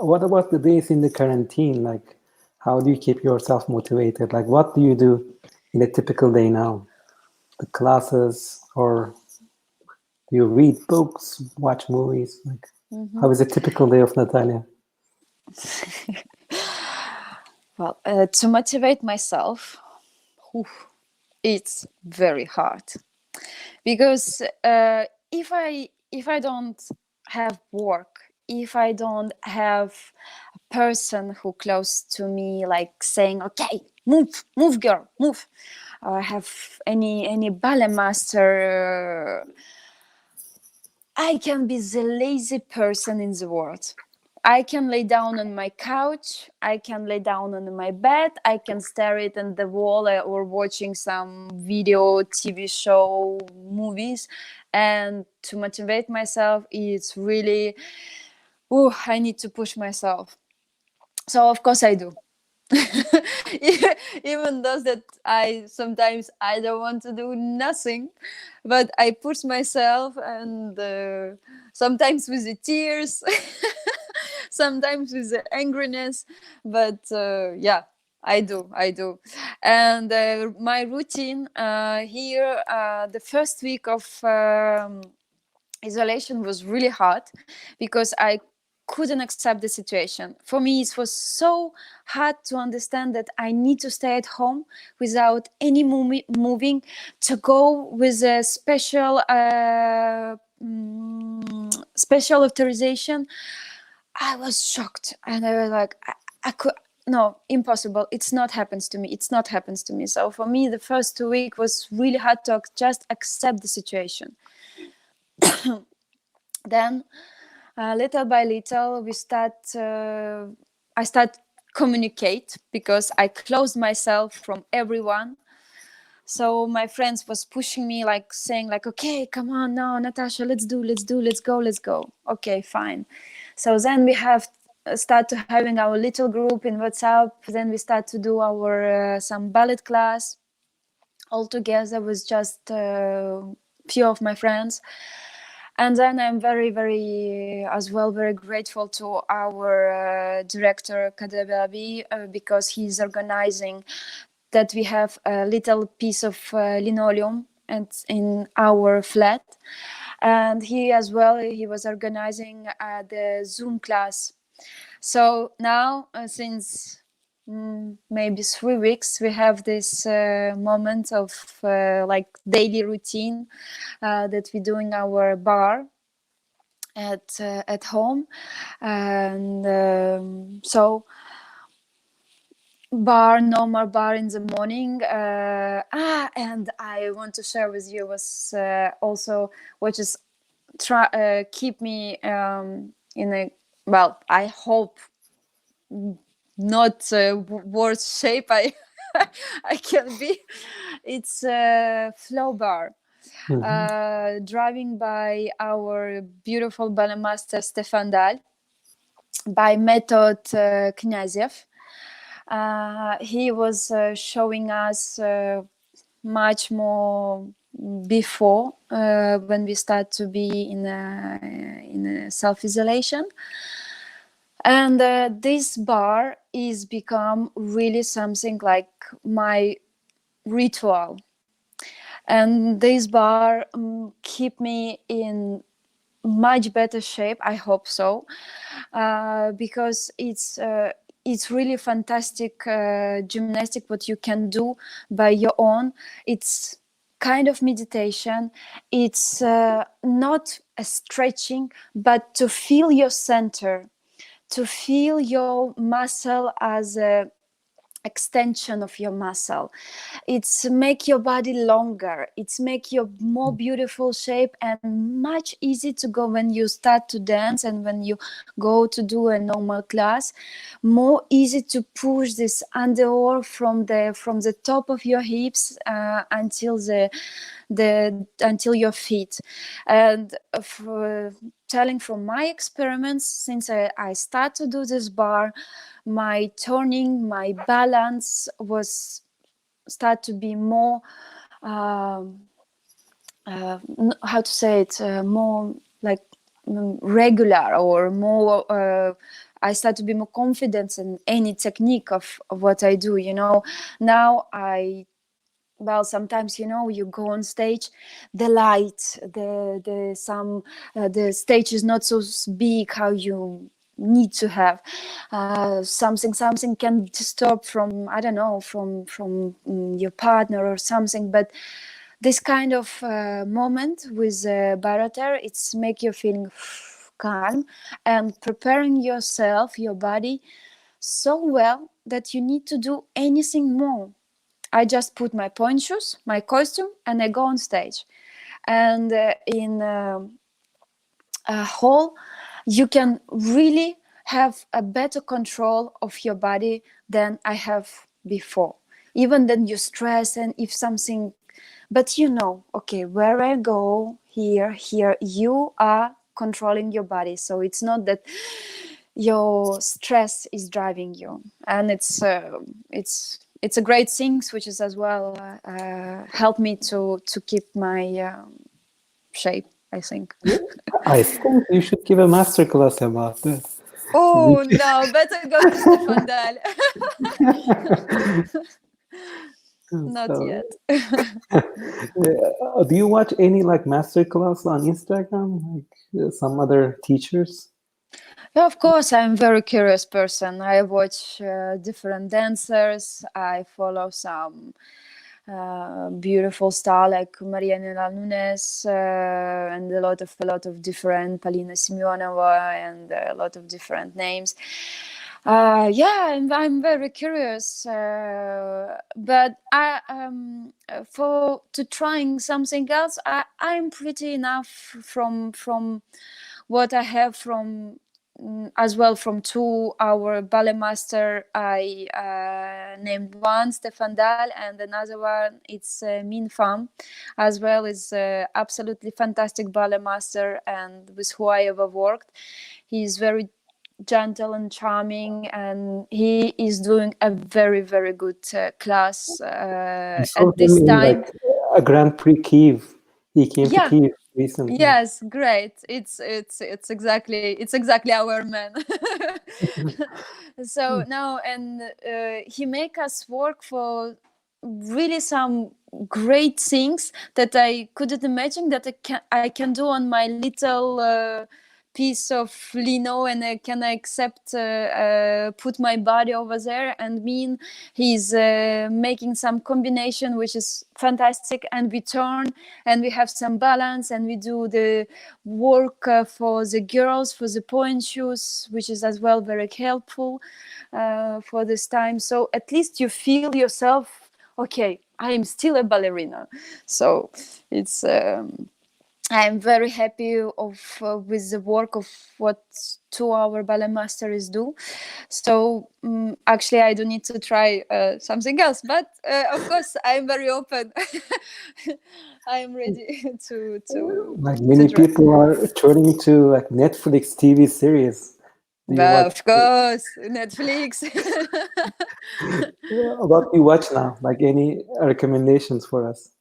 what about the days in the quarantine? Like, How do you keep yourself motivated? Like, what do you do in a typical day now? The classes, or do you read books, watch movies? Like, how is a typical day of Natalia? Well, to motivate myself, it's very hard, because if I don't have work, if I don't have a person who close to me, like saying, "Okay, move, girl, move," or have any ballet master, I can be the lazy person in the world. I can lay down on my couch, I can lay down on my bed, I can stare it at the wall, or watching some video, TV show, movies. And to motivate myself, it's really, I need to push myself. So of course I do. Even though that I sometimes I don't want to do nothing, but I push myself, and sometimes with the tears, sometimes with the angriness, but yeah, I do. And my routine here, the first week of isolation was really hard, because I couldn't accept the situation. For me, it was so hard to understand that I need to stay at home without any moving, to go with a special authorization. I was shocked, and I was like, I could. No, impossible. It's not happens to me. It's not happens to me. So for me, the first 2 weeks was really hard to just accept the situation. Then little by little I start communicate, because I closed myself from everyone. So my friends was pushing me, like saying like, "Okay, come on now, Natasha, let's go. Okay, fine." So then we have start to having our little group in WhatsApp. Then we start to do our some ballet class all together with just few of my friends. And then I'm very, very, as well, very grateful to our director, Kadebabi, because he's organizing that we have a little piece of linoleum and in our flat. And he as well, he was organizing the Zoom class. So now, since maybe 3 weeks, we have this moment of like daily routine that we do in our bar at home. And so normal bar in the morning. And I want to share with you was also, which is keep me in a, well, I hope not worse shape I I can be. It's a flow bar. Driving by our beautiful ballet master Stefan Dahl, by Method Knyaziev. He was showing us much more before, when we start to be in a self-isolation. And this bar is become really something like my ritual. And this bar keep me in much better shape. I hope so, because it's really fantastic gymnastic what you can do by your own. It's kind of meditation. It's not a stretching, but to feel your center, to feel your muscle as a extension of your muscle. It's make your body longer, it's make your more beautiful shape, and much easy to go when you start to dance and when you go to do a normal class. More easy to push this underarm from the top of your hips until until your feet. And telling from my experiments, since I start to do this bar, my turning, my balance was start to be more how to say it, more like regular, or more I start to be more confident in any technique of what I do. Now sometimes you go on stage, the light, the stage is not so big how you need to have. Something can disturb from, I don't know, from your partner or something, but this kind of moment with Barater, it's make you feeling calm and preparing yourself, your body, so well that you need to do anything more. I just put my point shoes, my costume, and I go on stage. And in a hall, you can really have a better control of your body than I have before. Even then you stress, and if something, but okay, where I go, here, you are controlling your body. So it's not that your stress is driving you. And it's a great thing, which is as well help me to keep my shape, I think. I think you should give a masterclass about that. Oh no, better go to Stefan Dahl. Not yet. Do you watch any masterclass on Instagram, some other teachers? Yeah, of course, I'm a very curious person. I watch different dancers. I follow some beautiful style like Marianela Nunes and a lot of different Polina Semyonova and a lot of different names. I'm very curious, but to trying something else, I'm pretty enough from what I have from as well from our ballet master. I named one Stefan Dahl and another one it's Min Pham, as well is absolutely fantastic ballet master and with who I ever worked. He's very gentle and charming, and he is doing a very, very good class I saw at this him in time. a Grand Prix Kiev. He came to Kiev recently. Yes, great. It's exactly our man. So now, and he make us work for really some great things that I couldn't imagine that I can do on my little piece of lino, and I can accept put my body over there, and he's making some combination which is fantastic, and we turn and we have some balance, and we do the work for the girls for the point shoes, which is as well very helpful for this time. So at least you feel yourself, okay, I am still a ballerina. So it's I'm very happy with the work of what our ballet masters do. So actually, I don't need to try something else. But of course, I'm very open. I'm ready to Many try. people are turning to Netflix TV series. Do you watch? Of course, Netflix. What do you watch now? Any recommendations for us?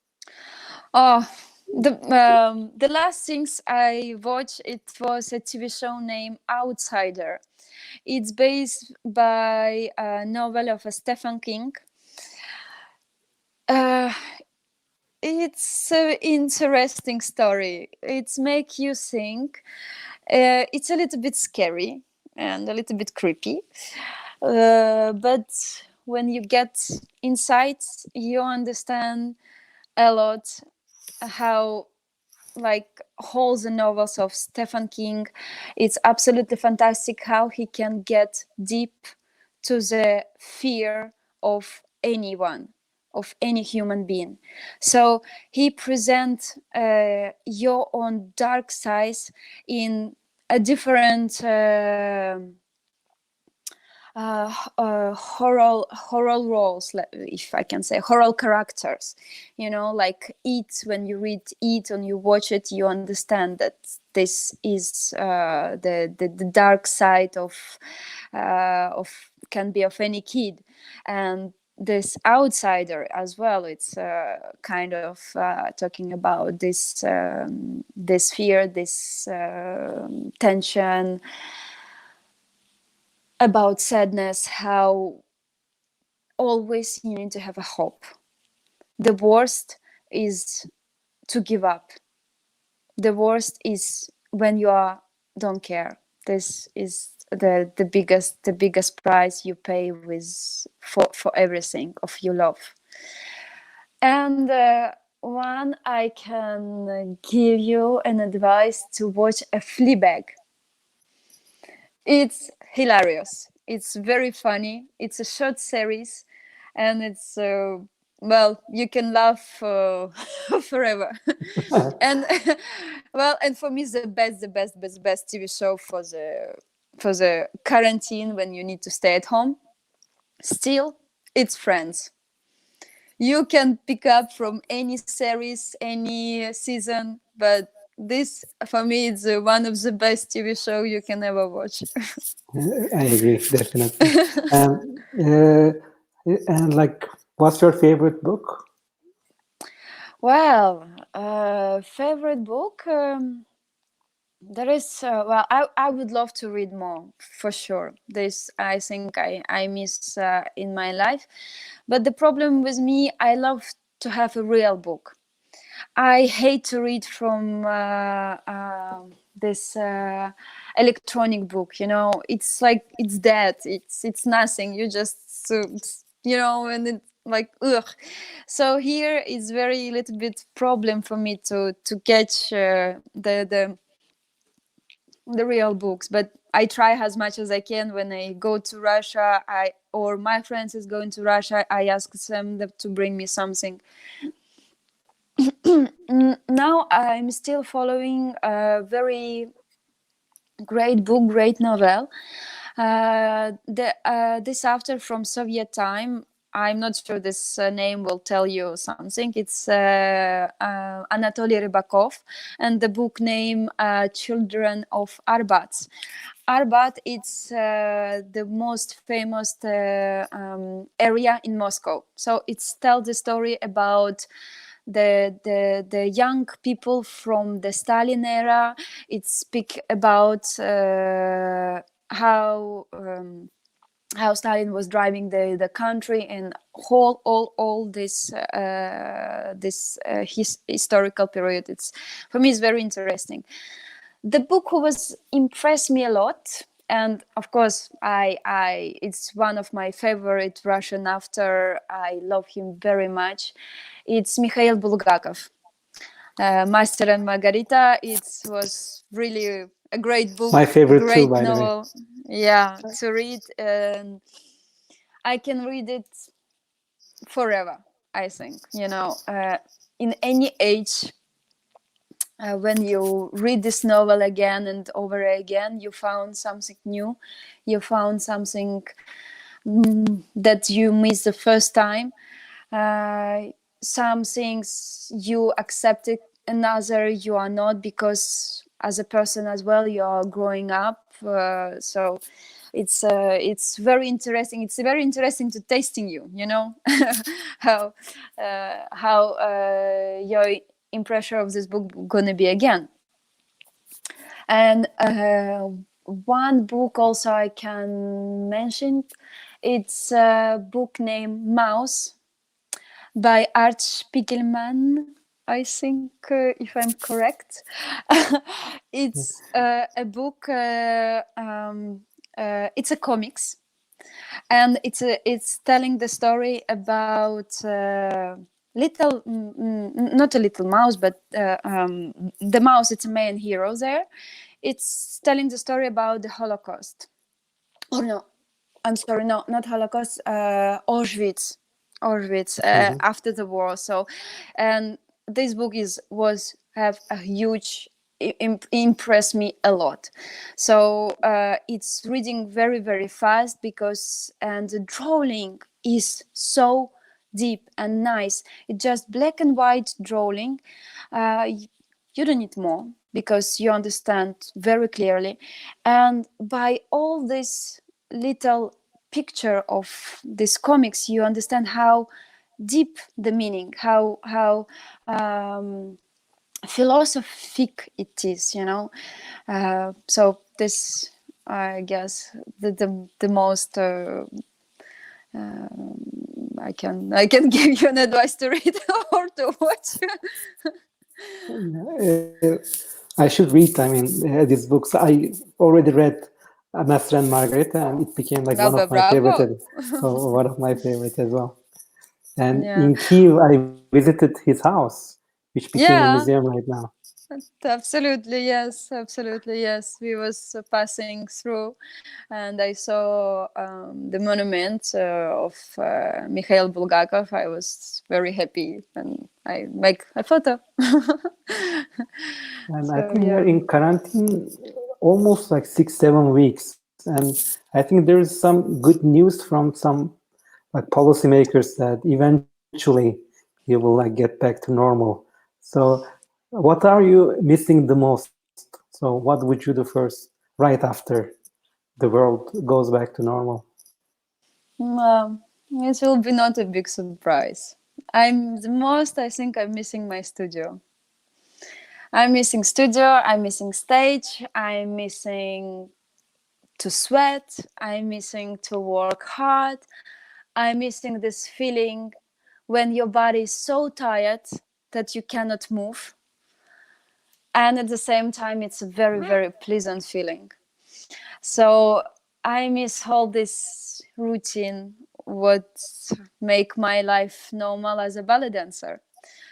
Oh, the last things I watched, it was a TV show named Outsider. It's based by a novel of Stephen King. It's an interesting story. It's make you think. It's a little bit scary and a little bit creepy. But when you get inside, you understand a lot how all the novels of Stephen King. It's absolutely fantastic how he can get deep to the fear of anyone, of any human being. So he presents your own dark sides in a different horror roles, if I can say, horror characters. Like It. When you read It and you watch it, you understand that this is the dark side of can be of any kid. And this Outsider as well, it's kind of talking about this fear, this tension. about sadness, how always you need to have a hope. The worst is to give up. The worst is when you don't care. This is the biggest price you pay with for everything of your love. And one, I can give you an advice to watch a Fleabag. It's hilarious. It's very funny. It's a short series, and it's well, you can laugh forever. And well, and for me, it's the best TV show for the quarantine when you need to stay at home. Still, it's Friends. You can pick up from any series, any season, but this for me is one of the best TV show you can ever watch. I agree, definitely. And like, what's your favorite book? Well, favorite book. There is well, I would love to read more for sure. This I think I miss in my life, but the problem with me, I love to have a real book. I hate to read from this electronic book. You know, it's like it's dead. It's nothing. You just and it's like ugh. So here is very little bit problem for me to catch the real books, but I try as much as I can. When I go to Russia, or my friends is going to Russia, I ask them to bring me something. Now I'm still following a very great book, great novel. This author from Soviet time. I'm not sure this name will tell you something. It's Anatoly Rybakov, and the book name Children of Arbat. Arbat, it's the most famous area in Moscow. So it tells the story about the young people from the Stalin era. It speaks about how Stalin was driving the country, and all this historical period. It's for me, it's very interesting. The book was impressed me a lot, and of course, I it's one of my favorite Russian author. I love him very much. It's Mikhail Bulgakov, Master and Margarita. It was really a great book, My favorite too, great by the way. novel. Yeah, to read, and I can read it forever. I think in any age. When you read this novel again and over again, you found something new. You found something that you missed the first time. Some things you accepted, another you are not, because as a person as well you are growing up. So it's very interesting. It's very interesting to tasting you. how your impression of this book gonna be again. And one book also I can mention. It's a book named Mouse by Art Spiegelman, I think, if I'm correct. It's a book. It's a comics, and it's telling the story about little, not a little mouse, but the mouse. It's a main hero there. It's telling the story about the Holocaust. Oh no, I'm sorry, no, not Holocaust. Auschwitz, after the war. So, and this book have a huge impressed me a lot. So it's reading very, very fast, and the drawing is so deep and nice. It's just black and white drawing. You don't need more, because you understand very clearly. And by all this little picture of these comics, you understand how deep the meaning, how philosophic it is. So this I guess the most I can give you an advice to read or to watch. I should read. I mean, these books. I already read Master and Margarita, and it became like one Bravo, of my favorite, bravo. one of my favorites as well. And Yeah. in Kiev, I visited his house, which became a Yeah. museum right now. Absolutely, yes. Absolutely, yes. We was passing through, and I saw the monument of Mikhail Bulgakov. I was very happy, and I make a photo. And I So think we are yeah. in quarantine almost like 6, 7 weeks. And I think there is some good news from some like policymakers that eventually you will like get back to normal. So what are you missing the most? So what would you do first right after the world goes back to normal? It will be not a big surprise. I think I'm missing my studio. I'm missing studio, I'm missing stage, I'm missing to sweat, I'm missing to work hard, I'm missing this feeling when your body is so tired that you cannot move. And at the same time, it's a very, very pleasant feeling. So I miss all this routine, what make my life normal as a ballet dancer.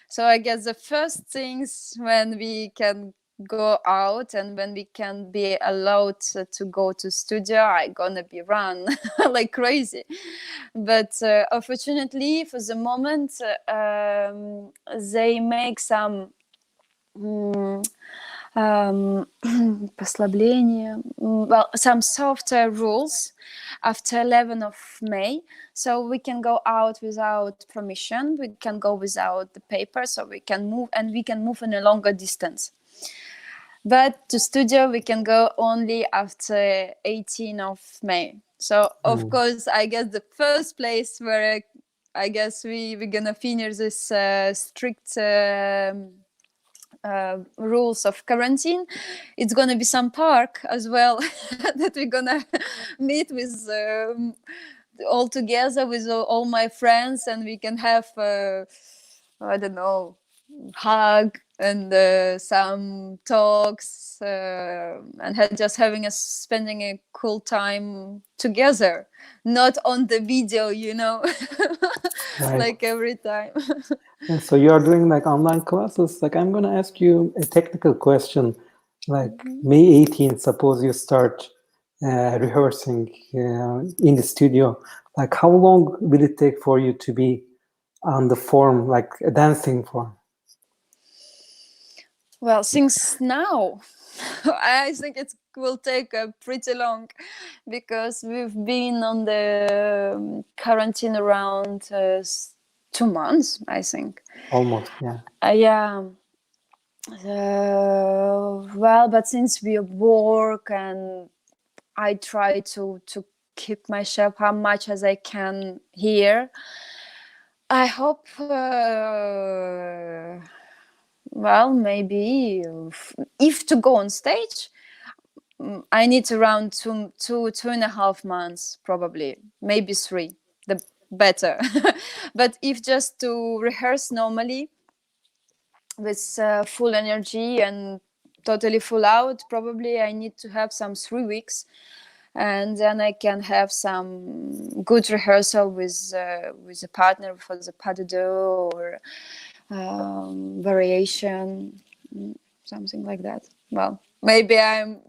So I guess the first things when we can go out and when we can be allowed to go to studio, I gonna be run like crazy. But unfortunately, for the moment, they make some послабление, well, some softer rules after 11th of May. So we can go out without permission, we can go without the paper, so we can move, and we can move in a longer distance. But to studio, we can go only after 18th of May. So, of course, I guess the first place where I guess we're gonna finish this strict rules of quarantine, it's gonna be some park as well that we're gonna meet with all together with all my friends, and we can have I don't know, hug and some talks and just having spending a cool time together, not on the video, Right. like every time. And so you are doing like online classes. Like I'm gonna ask you a technical question. Like May 18th, suppose you start rehearsing in the studio. Like how long will it take for you to be on the form, like a dancing form? Well, since now, I think it will take pretty long, because we've been on the quarantine around 2 months, I think. Almost, yeah. Yeah. Well, but since we work and I try to keep myself how much as I can here, I hope. Well, maybe if to go on stage, I need around 2.5 months, probably, maybe 3, the better. But if just to rehearse normally with full energy and totally full out, probably I need to have some 3 weeks, and then I can have some good rehearsal with a partner for the pas de deux or variation, something like that. Well, maybe I'm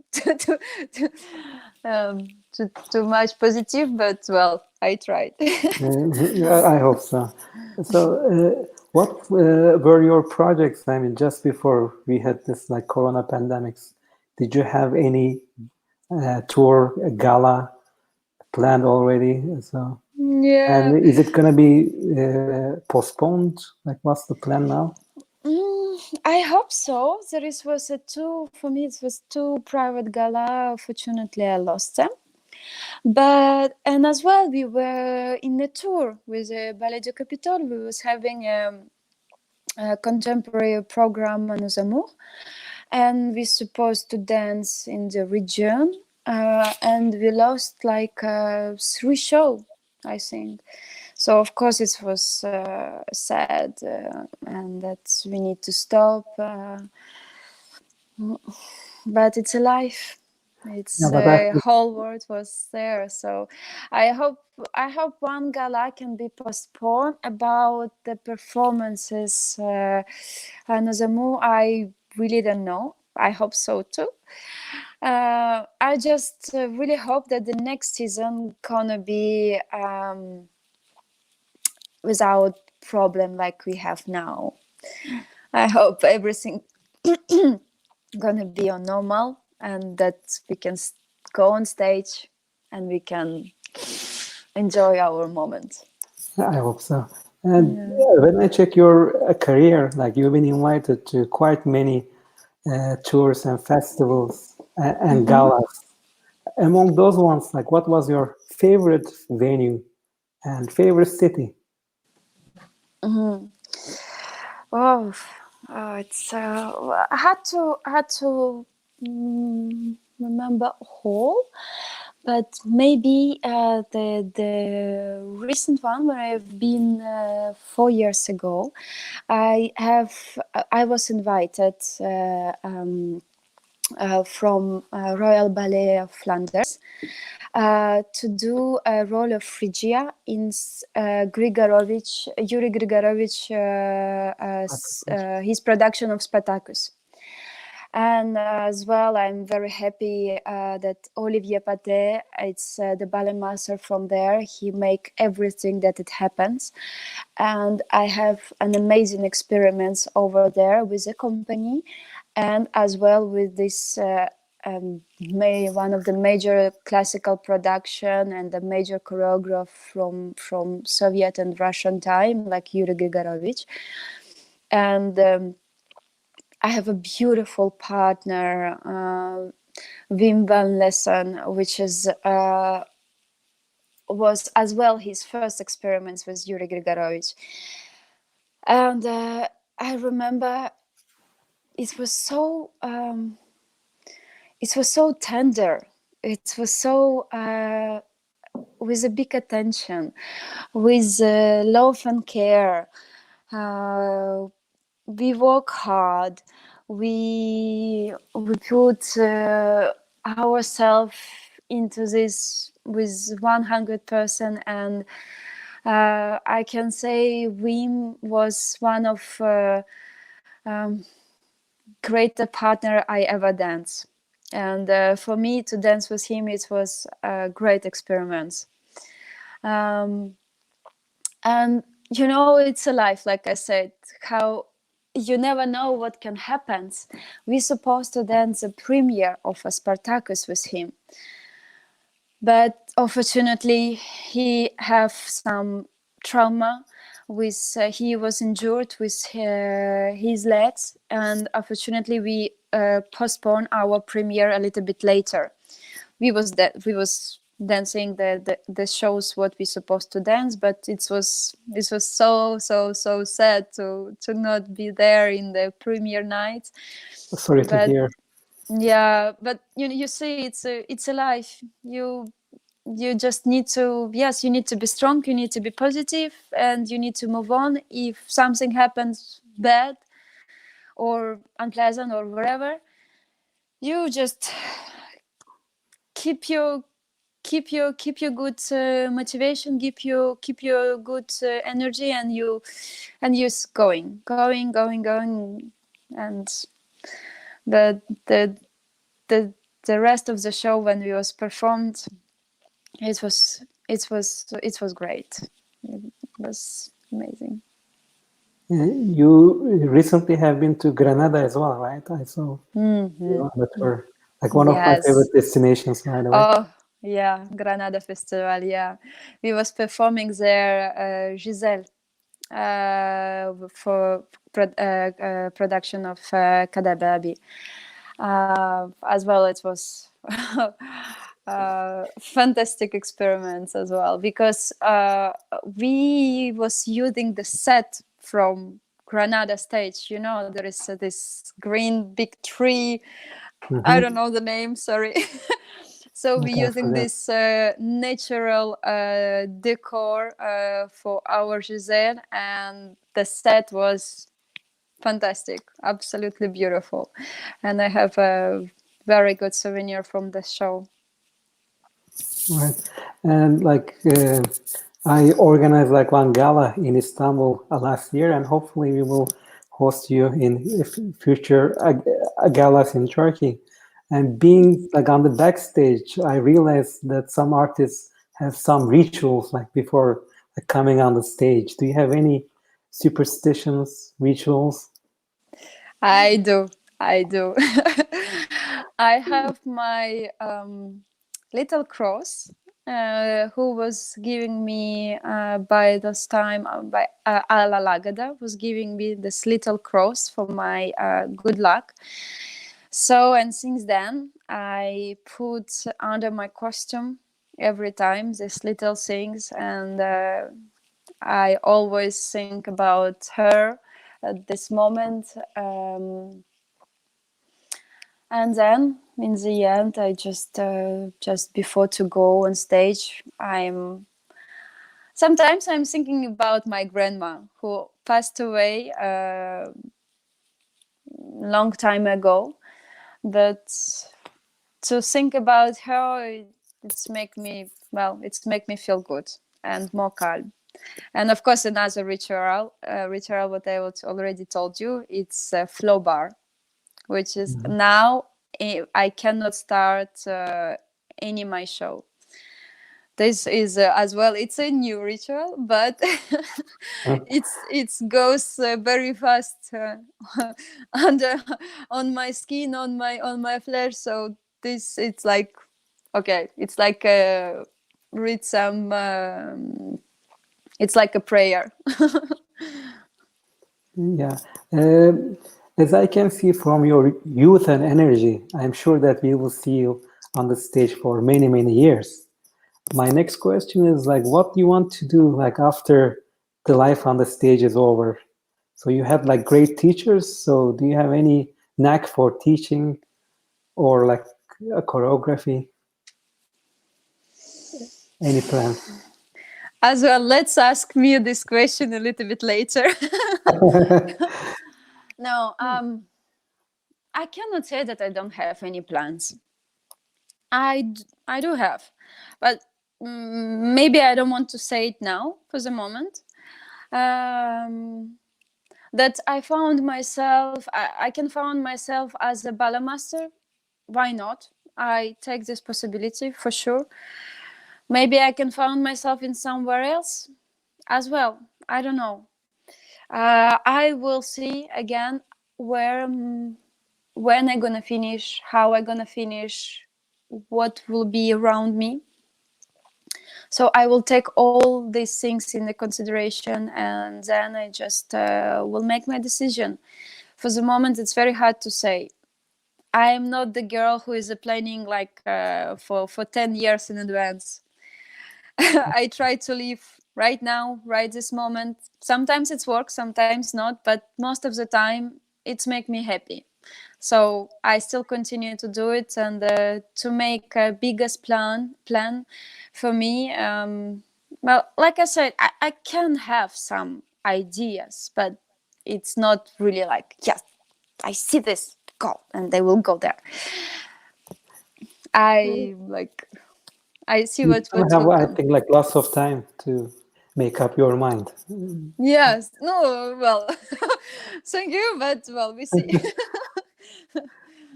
too much positive, but well, I tried. I hope so. So, what were your projects? I mean, just before we had this like Corona pandemics, did you have any tour, a gala planned already? So, Yeah. and is it gonna be postponed? Like, what's the plan now? I hope so. Was a two, for me it was two private gala. Fortunately, I lost them. But, and as well, we were in a tour with the Ballet de Capitole. We was having a contemporary program on Nos Amours, and we supposed to dance in the region and we lost like 3 shows, I think. So of course it was sad, and that we need to stop. But it's a life. It's whole world was there. So I hope one gala can be postponed. About the performances, another move, I really don't know. I hope so too. I just really hope that the next season gonna be without problem like we have now. I hope everything gonna be on normal, and that we can go on stage and we can enjoy our moment. I hope so. And when I check your career, like you've been invited to quite many tours and festivals and galas. Among those ones, like what was your favorite venue and favorite city? Oh, it's I had to remember whole, but maybe the recent one where I've been 4 years ago. I was invited from Royal Ballet of Flanders to do a role of Phrygia in Yuri Grigorovich, his production of Spartacus. And as well, I'm very happy that Olivier Paté, it's the ballet master from there. He make everything that it happens, and I have an amazing experience over there with the company, and as well with this one of the major classical production and the major choreographer from Soviet and Russian time, like Yuri Grigorovich. And I have a beautiful partner, Wim van Lessen, which was as well his first experiments with Yuri Grigorovich. And I remember it was so tender. It was so with a big attention, with love and care. We work hard. We put ourselves into this with 100%, and I can say Wim was one of greater partner I ever danced. And for me to dance with him, it was a great experience. And it's a life, like I said, how you never know what can happen. We're supposed to dance the premiere of a Spartacus with him, but unfortunately he have some trauma with he was injured with his legs, and unfortunately we postponed our premiere a little bit later. We was dancing the shows what we supposed to dance, but this was so sad to not be there in the premiere night. Sorry to hear. Yeah, but you see, it's a life. You just need to, yes, you need to be strong, you need to be positive, and you need to move on. If something happens bad or unpleasant or whatever, you just keep your good motivation, keep your good energy, and you going, and the rest of the show when we was performed, it was great. It was amazing. You recently have been to Granada as well, right? I saw that were like one of my favorite destinations, by the way. Oh, yeah, Granada Festival, yeah. We was performing there, Giselle, for production of Kadababi. As well, it was fantastic experiments as well, because we was using the set from Granada stage. There is this green big tree. I don't know the name, sorry. So we're Okay, using for that. this natural decor for our Giselle, and the set was fantastic, absolutely beautiful. And I have a very good souvenir from the show. Right. And like I organized like one gala in Istanbul last year, and hopefully we will host you in future galas in Turkey. And being like on the backstage, I realized that some artists have some rituals like before like, coming on the stage. Do you have any superstitions, rituals? I do. I do. I have my little cross who was giving me by this time by Ala Lagada was giving me this little cross for my good luck. So and since then I put under my costume every time these little things, and I always think about her at this moment. And then in the end, I just before to go on stage, sometimes I'm thinking about my grandma who passed away a long time ago. But to think about her, it's make me feel good and more calm. And of course, another ritual what I already told you, it's a flow bar, which is now I cannot start any my show. This is as well. It's a new ritual, but it goes very fast under on my skin, on my flesh. So this it's like okay, it's like read some. It's like a prayer. Yeah. As I can see from your youth and energy, I'm sure that we will see you on the stage for many, many years. My next question is like, what do you want to do like after the life on the stage is over? So you had like great teachers. So do you have any knack for teaching or like a choreography? Any plans? As well, let's ask me this question a little bit later. No, I cannot say that I don't have any plans. I do have, but maybe I don't want to say it now for the moment. That I found myself, I can find myself as a ballet master. Why not? I take this possibility for sure. Maybe I can find myself in somewhere else as well. I don't know. I will see again where, when I'm gonna finish, how I'm gonna finish, what will be around me. So I will take all these things in the consideration, and then I just will make my decision. For the moment, it's very hard to say. I am not the girl who is planning like for 10 years in advance. I try to live right now, right this moment. Sometimes it's work, sometimes not, but most of the time it's make me happy. So I still continue to do it, and to make a biggest plan for me. Well, like I said, I can have some ideas, but it's not really like, yes, I see this, go, and they will go there. I see You what still have, will I come. think, like lots of time to make up your mind. Yes. No. Well, thank you, but well, we see.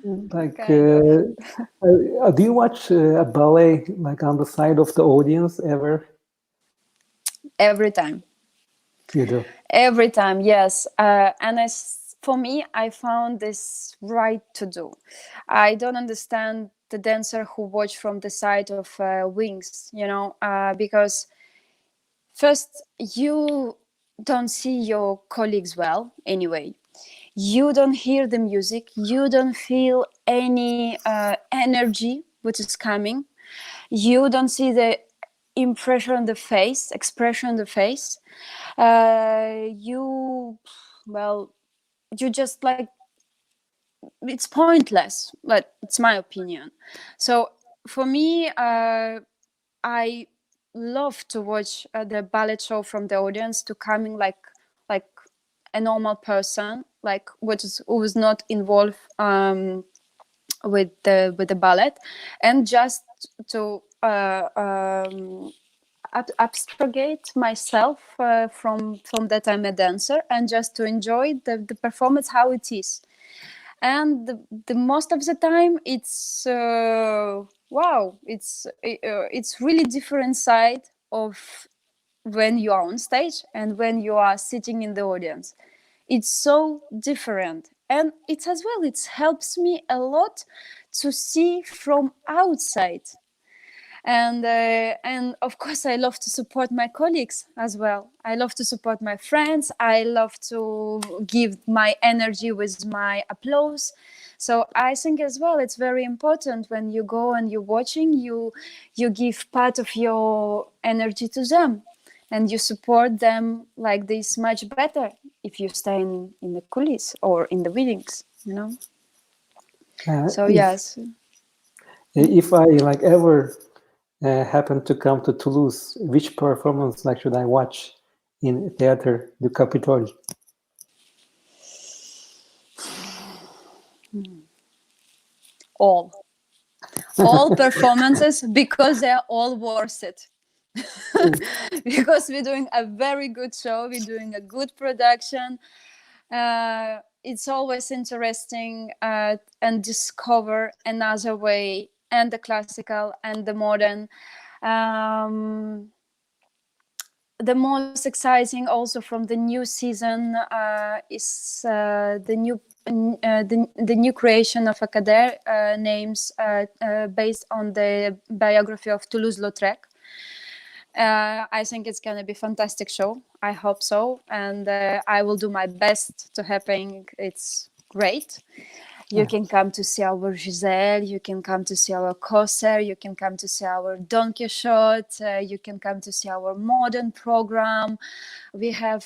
Like, Kind of. do you watch a ballet like on the side of the audience ever? Every time. You do. Every time, yes. And for me, I found this right to do. I don't understand the dancer who watch from the side of wings, because first you don't see your colleagues well anyway. You don't hear the music. You don't feel any energy which is coming. You don't see the expression on the face. Well, you just like, it's pointless, but it's my opinion. So for me, I love to watch the ballet show from the audience, to coming like a normal person, like who was not involved with the ballet, and just to abstragate myself from that I'm a dancer, and just to enjoy the performance how it is. And the most of the time it's wow, it's really different side of when you are on stage and when you are sitting in the audience. It's so different, and it's as well, it helps me a lot to see from outside. And of course I love to support my colleagues as well. I love to support my friends. I love to give my energy with my applause. So I think as well it's very important when you go and you're watching, you give part of your energy to them, and you support them like this much better if you stay in the coulisses or in the weddings, you know. So yes. If I like ever happen to come to Toulouse, which performance like should I watch in Theatre du Capitole? All performances, because they're all worth it. Because we're doing a very good show, we're doing a good production. It's always interesting and discover another way, and the classical and the modern. The most exciting also from the new season is the new creation of a cadre names based on the biography of Toulouse-Lautrec. I think it's gonna be a fantastic show. I hope so, and I will do my best to happen. It's great. You can come to see our Giselle, you can come to see our Corsair, you can come to see our Don Quixote, you can come to see our modern program. We have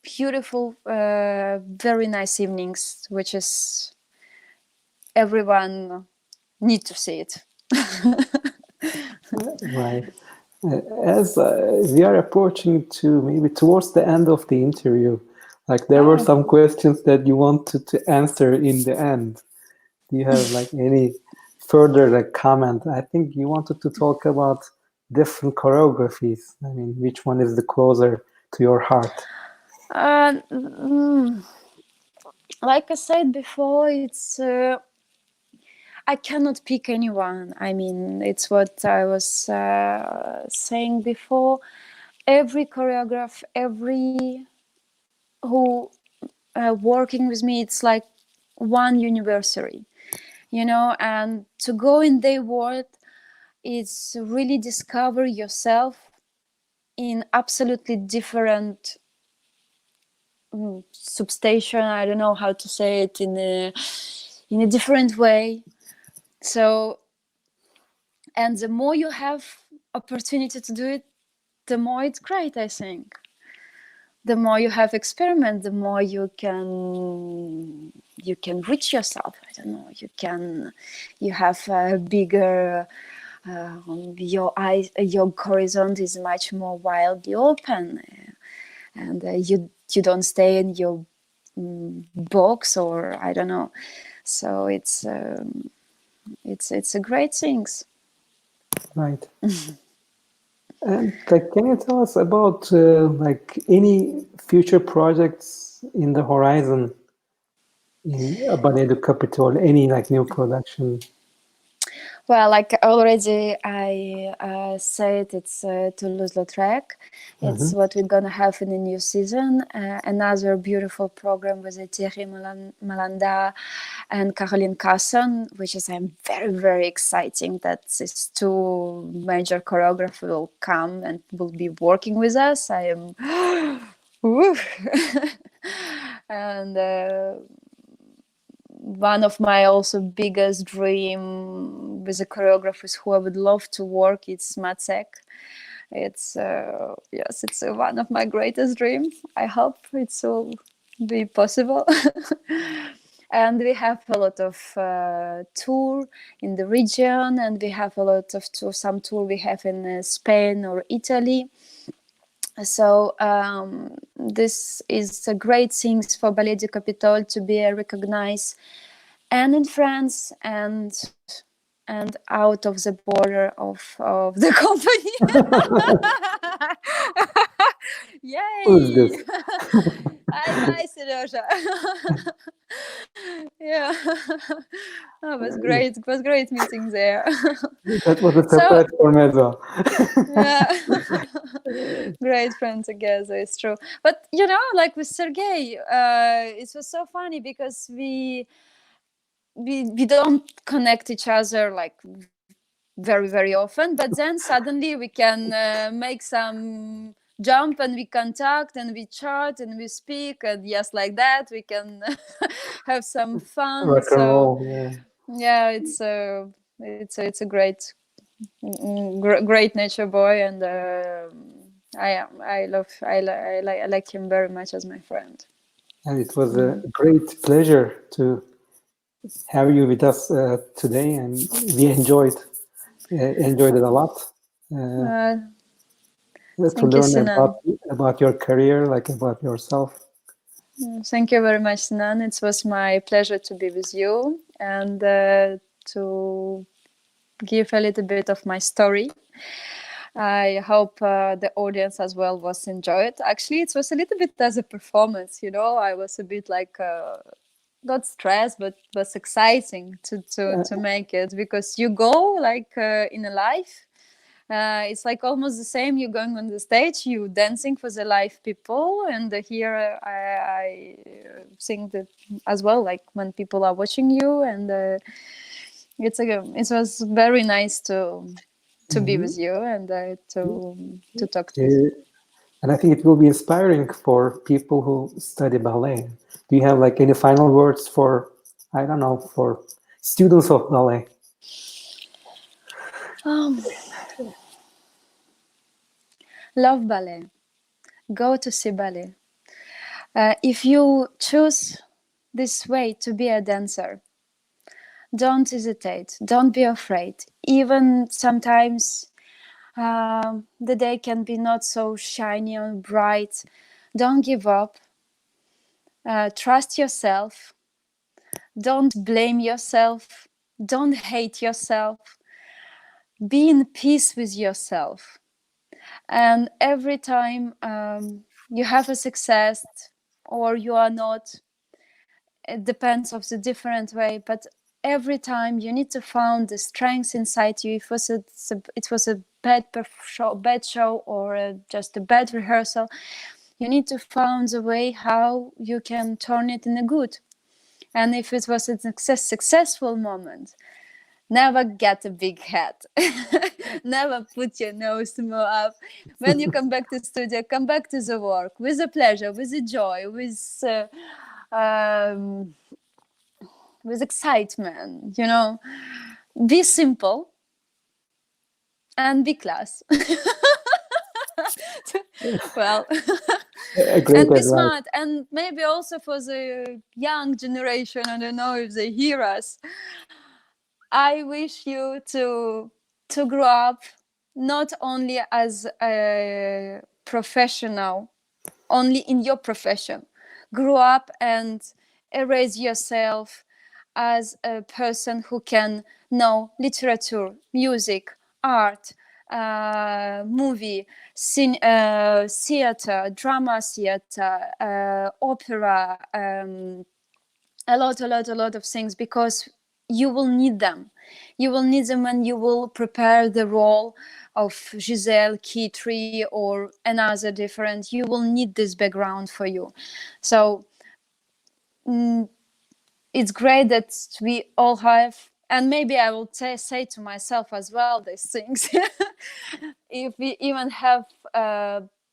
beautiful, very nice evenings, which is everyone need to see it. Right. As we are approaching to maybe towards the end of the interview, like there were some questions that you wanted to answer in the end. Do you have like any further like comment? I think you wanted to talk about different choreographies. I mean, which one is the closer to your heart? Like I said before, it's I cannot pick anyone. I mean, it's what I was saying before. Every choreograph, every who working with me, it's like one anniversary, you know. And to go in their world, it's really discover yourself in absolutely different substation. I don't know how to say it in a different way. So, and the more you have opportunity to do it, the more it's great, I think. The more you have experiment, the more you can reach yourself. I don't know, you have a bigger your eyes, your horizon is much more wildly open, and you don't stay in your box, or I don't know. So it's a great things. Right. And like, can you tell us about like any future projects in the horizon in Ballet du Capitole? Any like new production? Well, like already I said, it's Toulouse-Lautrec. It's what we're gonna have in the new season. Another beautiful program with Thierry Malanda and Caroline Carson, which is I'm very, very exciting that these two major choreographers will come and will be working with us. I am and one of my also biggest dream with a choreographers who I would love to work, it's Matsek. It's yes, it's one of my greatest dreams. I hope it will be possible. and we have a lot of tour in the region, and we have a lot of some tour we have in Spain or Italy. So this is a great thing for Ballet de Capitole to be recognized, and in France and out of the border of the company. Who's Yay! this? Hi, Seryoja. Yeah, it was great. It was great meeting there. That was a So surprise for me as well. yeah, great friends together. It's true. But like with Sergey, it was so funny because we don't connect each other like very very often, but then suddenly we can make some jump and we contact and we chat and we speak, and yes, like that we can have some fun. Rock and So roll, yeah. yeah, it's a great nature boy, and I like him very much as my friend. And it was a great pleasure to have you with us today, and we enjoyed it a lot. Uh, To Thank you, learn Sinan. about your career, like about yourself. Thank you very much, Sinan. It was my pleasure to be with you and to give a little bit of my story. I hope the audience as well was enjoyed. Actually, it was a little bit as a performance, I was a bit like not stressed, but was exciting to make it, because you go like in a life. It's like almost the same. You're going on the stage, you dancing for the live people, and here I think that as well, like when people are watching you, and it was very nice to be with you and to talk to you. And I think it will be inspiring for people who study ballet. Do you have like any final words for, I don't know, for students of ballet? Love ballet. Go to see ballet. If you choose this way to be a dancer, don't hesitate. Don't be afraid. Even sometimes the day can be not so shiny and bright. Don't give up. Trust yourself. Don't blame yourself. Don't hate yourself. Be in peace with yourself. And every time you have a success or you are not, it depends of the different way, but every time you need to find the strength inside you. If it was a bad show or just a bad rehearsal, you need to find a way how you can turn it in a good. And if it was a successful moment, never get a big head. Never put your nose more up. When you come back to the studio, come back to the work with a pleasure, with a joy, with excitement, Be simple and be class. Well, Great and be advice. smart, and maybe also for the young generation, I don't know if they hear us, I wish you to grow up not only as a professional, only in your profession. Grow up and raise yourself as a person who can know literature, music, art, movie, theater, drama theater, opera, a lot of things, because you will need them. You will need them when you will prepare the role of Giselle, Kitri, or another different. You will need this background for you. So it's great that we all have, and maybe I will say to myself as well these things. If we even have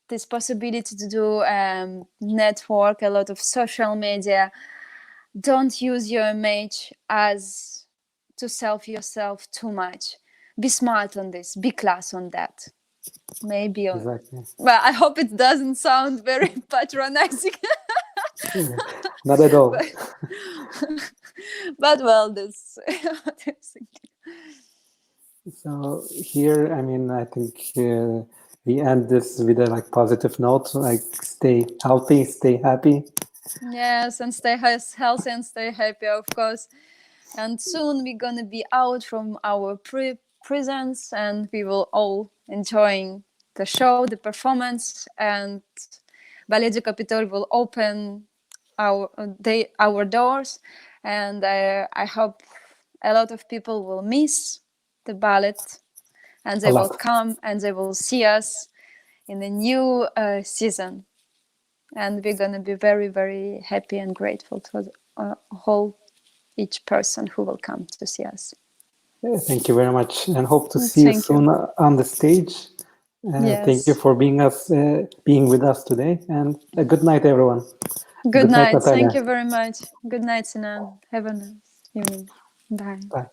this possibility to do network, a lot of social media, don't use your image as to self yourself too much. Be smart on this, be class on that. Maybe Exactly. well, I hope it doesn't sound very patronizing. Not at all. But well, this. So here, I mean, I think we end this with a positive note, like stay healthy, stay happy. Yes, and stay healthy and stay happy, of course. And soon we're gonna be out from our prisons, and we will all enjoying the show, the performance, and Ballet du Capitole will open our doors, and I hope a lot of people will miss the ballet, and A they will lot. come and they will see us in the new season, and we're gonna be very, very happy and grateful to whole each person who will come to see us. Thank you very much, and hope to see you Thank you. soon on the stage. Thank you Yes. for being with us today, and a good night, everyone. Good night. Natalia. Thank you very much. Good night, Sinan. Have a nice evening. Bye. Bye.